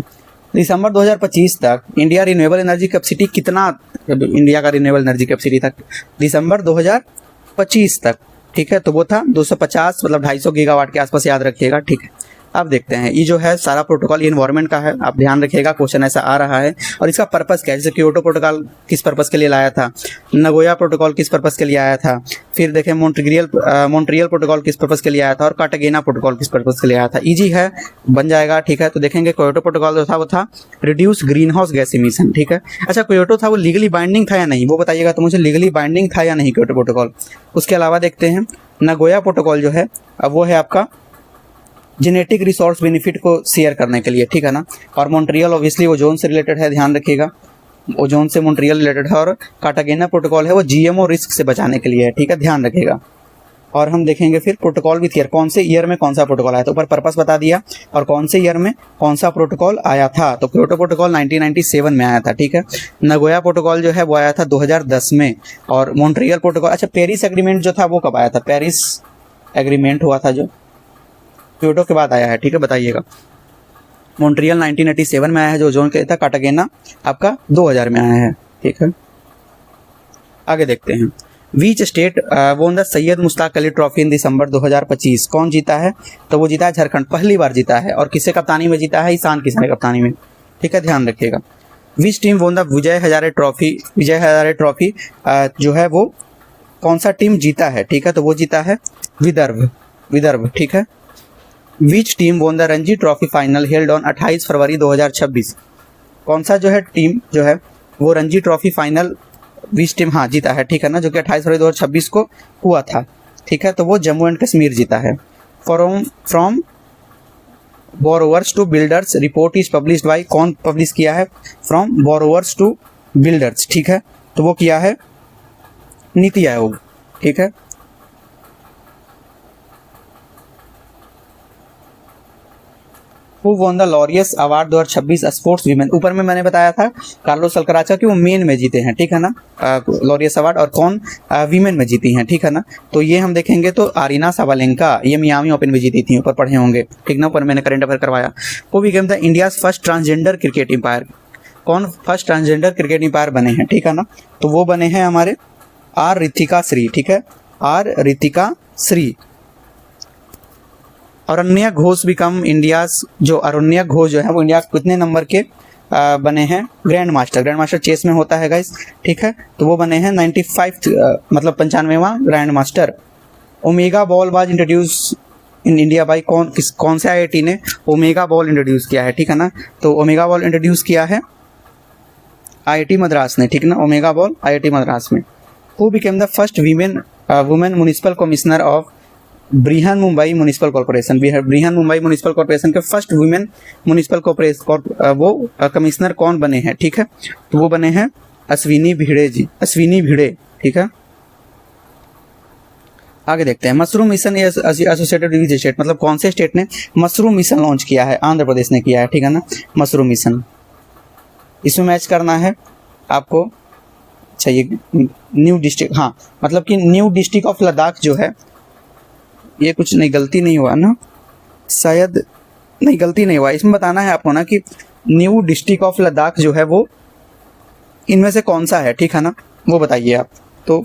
दिसंबर 2025 तक इंडिया रिन्यूएबल एनर्जी कैपेसिटी कितना, इंडिया का रिन्यूएबल एनर्जी कैपेसिटी तक दिसंबर 2025 तक, ठीक है, तो वो था 250 मतलब 250 गीगावाट के आसपास, याद रखिएगा, ठीक है। अब देखते हैं, ये जो है सारा प्रोटोकॉल ये एनवायरनमेंट का है, आप ध्यान रखिएगा, क्वेश्चन ऐसा आ रहा है। और इसका पर्पस क्या है, जैसे क्योटो प्रोटोकॉल किस पर्पस के लिए लाया था, नगोया प्रोटोकॉल किस पर्पस के लिए आया था, फिर देखें मॉन्ट्रियल प्रोटोकॉल किस पर्पस के लिए आया था, और कार्टागेना प्रोटोकॉल किस पर्पस के लिए आया था। इजी है, बन जाएगा, ठीक है। तो देखेंगे क्योटो प्रोटोकॉल जो था वो था reduce green house gas emission, ठीक है। अच्छा, क्योटो था वो लीगली बाइंडिंग था या नहीं, वो बताइएगा तो मुझे, लीगली बाइंडिंग था या नहीं क्योटो प्रोटोकॉल। उसके अलावा देखते हैं नगोया प्रोटोकॉल जो है, अब वो है आपका जेनेटिक रिसोर्स बेनिफिट को शेयर करने के लिए, ठीक है ना। और मॉन्ट्रियल ऑब्वियसली ओजोन से रिलेटेड है, ध्यान रखिएगा, ओजोन से मॉन्ट्रियल रिलेटेड है। और कार्टागेना प्रोटोकॉल है वो जीएमओ रिस्क से बचाने के लिए है, ठीक है, ध्यान रखिएगा। और हम देखेंगे फिर प्रोटोकॉल विथ ईयर, कौन से ईयर में कौन सा प्रोटोकॉल आया, तो ऊपर पर्पस बता दिया, और कौन से ईयर में कौन सा प्रोटोकॉल आया था। तो क्योटो प्रोटोकॉल 1997 में आया था, ठीक है। नगोया प्रोटोकॉल जो है वो आया था 2010 में। और मॉन्ट्रियल प्रोटोकॉल, अच्छा पेरिस एग्रीमेंट जो था वो कब आया था, पेरिस एग्रीमेंट हुआ था जो क्योटो के बाद आया है, ठीक है, बताइएगा। मॉन्ट्रियल 1987 में आया है जो ओजोन के था, कार्टागेना आपका 2000 में आया है, ठीक है। आगे देखते हैं, which state won the Syed Mushtaq Ali trophy in December 2025, कौन जीता है, तो वो जीता है झारखंड, पहली बार जीता है। और किससे कप्तानी में जीता है, ईशान किशन की कप्तानी में, ठीक है, ध्यान रखिएगा। Which team won the Vijay Hazare trophy जो है वो कौन सा टीम जीता है, ठीक है, तो वो जीता है विदर्भ, ठीक है। Which team won the Ranji trophy final held on 28 फरवरी 2026, कौन सा जो है टीम जो है वो Ranji trophy final which team हाँ जीता है, ठीक है ना, जो कि 28 फरवरी 2026 को हुआ था, ठीक है, तो वो जम्मू एंड कश्मीर जीता है। From borrowers to builders report is published by, कौन पब्लिश किया है, फ्रॉम बोरोवर्स टू बिल्डर्स, ठीक है, तो वो किया है नीति आयोग, ठीक है। Who won the Laureus award 2026 sports women, ऊपर में मैंने बताया था कार्लोस अल्कराचा कि वो मेन में जीते हैं, ठीक है ना, लॉरियस अवार्ड, और कौन वीमेन में जीती हैं, ठीक है ना। तो ये हम देखेंगे तो आरीना साबालेंका, ये मियामी ओपन में जीती थी, ऊपर पढ़े होंगे, ठीक ना, ऊपर मैंने करंट अफेयर करवाया। Who became the India's first transgender cricket umpire, कौन फर्स्ट ट्रांसजेंडर क्रिकेट एम्पायर बने हैं, ठीक है ना, तो वो बने हैं हमारे आर रितिका श्री, ठीक है, R Ritika Shri. Aranya Ghosh become India's, जो अरण्या घोष जो है वो इंडिया कितने नंबर के बने हैं, ग्रैंड मास्टर चेस में होता है गाइस, ठीक है, तो वो बने हैं 95 मतलब 95वां grand master. Omega ball was introduce in India by, कौन से आईआईटी ने ओमेगा बॉल इंट्रोड्यूस किया है, ठीक है ना, तो ओमेगा बॉल इंट्रोड्यूस किया है आईआईटी मद्रास ने, ठीक ना, ओमेगा बॉल आईआईटी मद्रास में। Who became the first women municipal commissioner of Brihan Mumbai municipal corporation, Brihan Mumbai municipal corporation के फर्स्ट वुमेन म्युनिसिपल कॉर्पोरेशन वो कमिश्नर कौन बने हैं, ठीक है, तो वो बने हैं अश्विनी भिड़े जी, अश्विनी भिड़े, ठीक है। आगे देखते हैं, mushroom mission associated with state, मतलब कौन से स्टेट ने मशरूम मिशन लॉन्च किया है, आंध्र प्रदेश ने किया है, ठीक है ना, मशरूम मिशन। इसमें मैच करना है आपको, अच्छा ये न्यू डिस्ट्रिक्ट, हाँ मतलब कि न्यू डिस्ट्रिक्ट ऑफ लद्दाख जो है, ये कुछ नहीं गलती नहीं हुआ ना, शायद नहीं गलती नहीं हुआ, इसमें बताना है आपको ना कि न्यू डिस्ट्रिक्ट ऑफ लद्दाख जो है वो इनमें से कौन सा है, ठीक है ना, वो बताइए आप। तो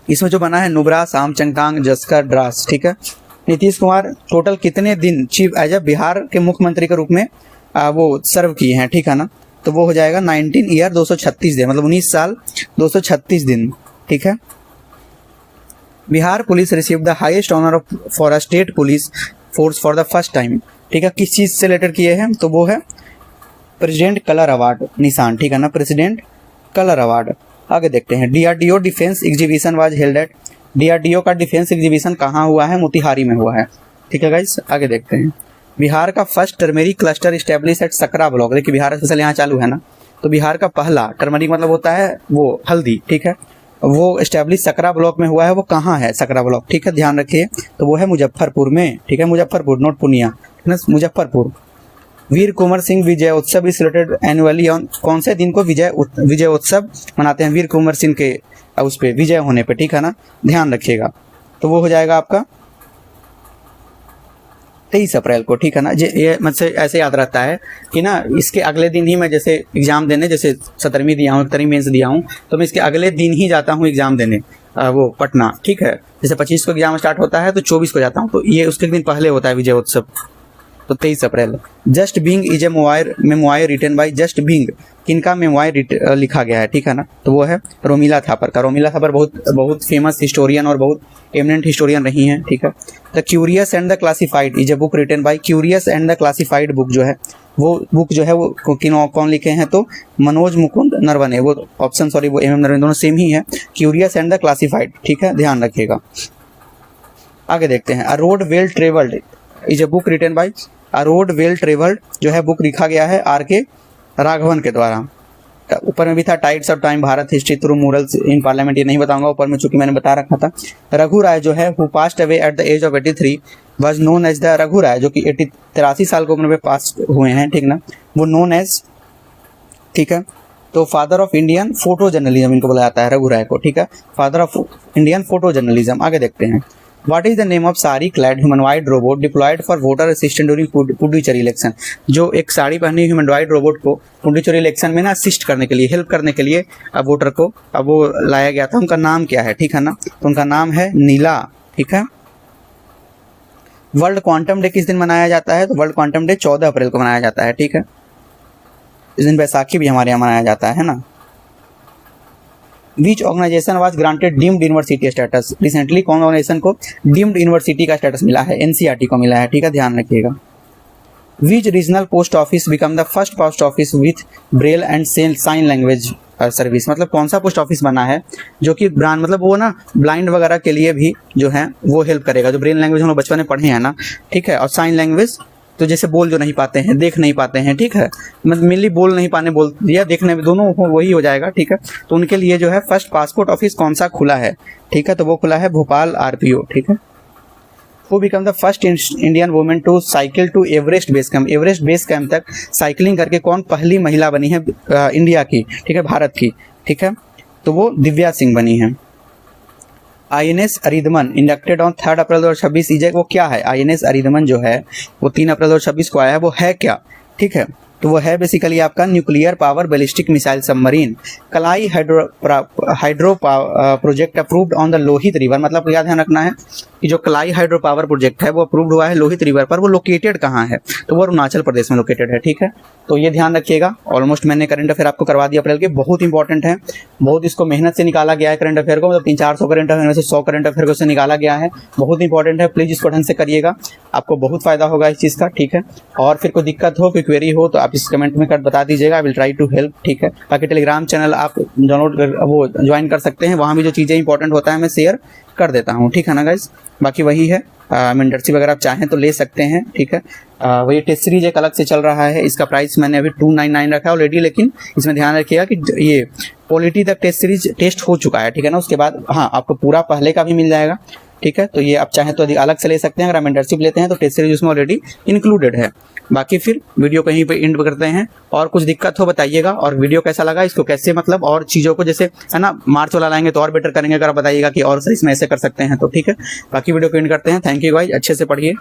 इसमें जो बना है नुब्रा, साम चंगतांग, जस्कर, द्रास, ठीक है। नीतीश कुमार टोटल कितने दिन चीफ एज ए बिहार के मुख्यमंत्री के रूप में वो सर्व किए हैं, ठीक है ना, तो वो हो जाएगा 19 ईयर 236 दिन, मतलब 19 साल 236 दिन, ठीक है। Bihar police receive the highest honour for a state police force for the first time, ठीक है, किस चीज़ से रिलेटेड किए हैं, तो वो है प्रेसिडेंट कलर अवार्ड निशान, ठीक है ना, प्रेसिडेंट कलर अवार्ड। आगे देखते हैं, DRDO defence exhibition was held at, DRDO का डिफेंस एग्जीबिशन कहाँ हुआ है, मोतिहारी में हुआ है, ठीक है गाइस। आगे देखते हैं, बिहार का first turmeric cluster establish at Sakra block, देखिए बिहार स्पेशल यहाँ चालू है ना, तो बिहार का पहला, टर्मरिक मतलब होता है वो हल्दी, ठीक है, वो एस्टेब्लिश सकरा ब्लॉक में हुआ है। वो कहाँ है सकरा ब्लॉक, ठीक है, ध्यान रखिए। तो वो है मुजफ्फरपुर में, ठीक है, Muzaffarpur, not Purnia, Muzaffarpur. Veer Kunwar Singh Vijayotsav is celebrated annually on, कौन से दिन को विजयोत्सव मनाते हैं? वीर कुंवर सिंह के उस पे विजय होने पे, ठीक है ना, ध्यान रखिएगा। तो वो हो जाएगा आपका 23 अप्रैल को, ठीक है ना। ये मुझसे ऐसे याद रहता है कि ना इसके अगले दिन ही मैं जैसे एग्जाम देने, जैसे 17वीं दिया हूँ, 17वीं मेंस दिया हूँ, तो मैं इसके अगले दिन ही जाता हूँ एग्जाम देने वो पटना, ठीक है। जैसे 25 को एग्जाम स्टार्ट होता है तो 24 को जाता हूँ, तो ये उसके दिन पहले होता है विजयोत्सव, तो 23 April. Just being is a memoir written by, just being किनका मेमोयर लिखा गया है, ठीक है ना, तो वो है रोमिला थापर का। रोमिला थापर बहुत फेमस हिस्टोरियन और बहुत एमिनेंट हिस्टोरियन रही हैं, ठीक है। The curious and the classified is a book written by, curious and the classified book जो है, वो बुक जो है वो कौन लिखे हैं? तो मनोज मुकुंद नरवणे, वो ऑप्शन सॉरी वो एम नरवणे, दोनों सेम ही है, क्यूरियस एंड द क्लासिफाइड, ठीक है, ध्यान रखिएगा। आगे देखते हैं। A road well travelled is a book written by, a road well travelled जो है बुक लिखा गया है R.K. राघवन के द्वारा। ऊपर में भी था tides of time, Bharat history through murals in parliament, ये नहीं बताऊंगा, ऊपर में चूंकि मैंने बता रखा था। रघु राय जो है who passed away at the age of 83 was known as the, Raghu Rai जो कि 83 साल की उम्र में पास हुए हैं, ठीक ना, वो नोन एज, ठीक है, तो father of Indian photo journalism इनको बोला जाता है, रघु राय को, ठीक है, father of Indian photo journalism. आगे देखते हैं। What is the name of sari clad humanoid robot deployed for voter assistance during Puducherry election? जो एक साड़ी पहनी ह्यूमनॉइड रोबोट को पुडुचेरी इलेक्शन में ना असिस्ट करने के लिए, हेल्प करने के लिए वोटर को अब वो लाया गया था। उनका नाम क्या है, ठीक है ना, तो उनका नाम है नीला, ठीक है। वर्ल्ड क्वांटम डे किस दिन मनाया जाता है? तो वर्ल्ड क्वांटम डे 14 अप्रैल को मनाया जाता है, ठीक है। इस दिन बैसाखी भी हमारे यहाँ मनाया जाता है ना। Which organization was granted deemed university status? Recently कौन ऑर्गेनाइजेशन को डीम्ड यूनिवर्सिटी का स्टेटस मिला है? NCERT को मिला है, ठीक है, ध्यान रखिएगा। Which regional post office become the first post office with braille and sign language service? मतलब कौन सा पोस्ट ऑफिस बना है जो कि ब्रांड, मतलब वो ना ब्लाइंड वगैरह के लिए भी जो है वो हेल्प करेगा। जो ब्रेल लैंग्वेज हम लोग बचपन में पढ़े हैं ना, ठीक है, और साइन लैंग्वेज तो जैसे बोल जो नहीं पाते हैं, देख नहीं पाते हैं, ठीक है, मतलब मेनली बोल नहीं पाने, बोल या देखने में दोनों वही हो जाएगा, ठीक है। तो उनके लिए जो है फर्स्ट पासपोर्ट ऑफिस कौन सा खुला है, ठीक है, तो वो खुला है भोपाल RPO, ठीक है। वो become the first Indian women to cycle to Everest base camp, Everest base camp तक साइकिलिंग करके कौन पहली महिला बनी है इंडिया की, ठीक है, भारत की, ठीक है, तो वो दिव्या सिंह बनी है। INS अरिदमन इंडक्टेड ऑन 3 अप्रैल 2026 इजे, वो क्या है? INS अरिदमन जो है वो 3 अप्रैल 2026 को आया है, वो है क्या, ठीक है, तो वो है बेसिकली आपका nuclear power ballistic missile submarine. Kalai hydro project approved on the Lohit river, मतलब क्या ध्यान रखना है कि जो कलाई हाइड्रो पावर प्रोजेक्ट है वो अप्रूव्ड हुआ है लोहित रिवर पर। वो लोकेटेड कहाँ है? तो वो अरुणाचल प्रदेश में लोकेटेड है, ठीक है, तो ये ध्यान रखिएगा। ऑलमोस्ट मैंने करंट अफेयर आपको करवा दिया अप्रैल के, बहुत इंपॉर्टेंट है, बहुत इसको मेहनत से निकाला गया है करंट अफेयर को, मतलब 300-400 करंट अफेयर में से 100 करंट अफेयर को से निकाला गया है, बहुत इंपॉर्टेंट है। प्लीज इसको ढंग से करिएगा, आपको बहुत फायदा होगा इस चीज़ का, ठीक है। और फिर कोई दिक्कत हो, कोई क्वेरी हो तो आप इस कमेंट में कर बता दीजिएगा, I will try to help, ठीक है। बाकी टेलीग्राम चैनल आप डाउनलोड कर वो ज्वाइन कर सकते हैं, वहाँ भी जो चीज़ें इंपॉर्टेंट होता है मैं शेयर कर देता हूँ, ठीक है ना गाइज। बाकी वही है, मेंटरशिप अगर आप चाहें तो ले सकते हैं, ठीक है। वही टेस्ट सीरीज एक अलग से चल रहा है, इसका प्राइस मैंने अभी 299 रखा है ऑलरेडी, लेकिन इसमें ध्यान रखिएगा कि ये पॉलिटी तक टेस्ट सीरीज टेस्ट हो चुका है, ठीक है ना। उसके बाद हाँ आपको पूरा पहले का भी मिल जाएगा, ठीक है, तो ये आप चाहें तो अलग से ले सकते हैं। अगर आप मेंटरशिप लेते हैं तो टेस्ट सीरीज उसमें ऑलरेडी इंक्लूडेड है। बाकी फिर वीडियो कहीं पे एंड करते हैं, और कुछ दिक्कत हो बताइएगा, और वीडियो कैसा लगा, इसको कैसे मतलब और चीज़ों को जैसे है ना मार्च वाला लाएंगे तो और बेटर करेंगे, अगर आप बताइएगा कि और सही इसमें ऐसे कर सकते हैं तो, ठीक है। बाकी वीडियो को एंड करते हैं। थैंक यू गाइस, अच्छे से पढ़िए।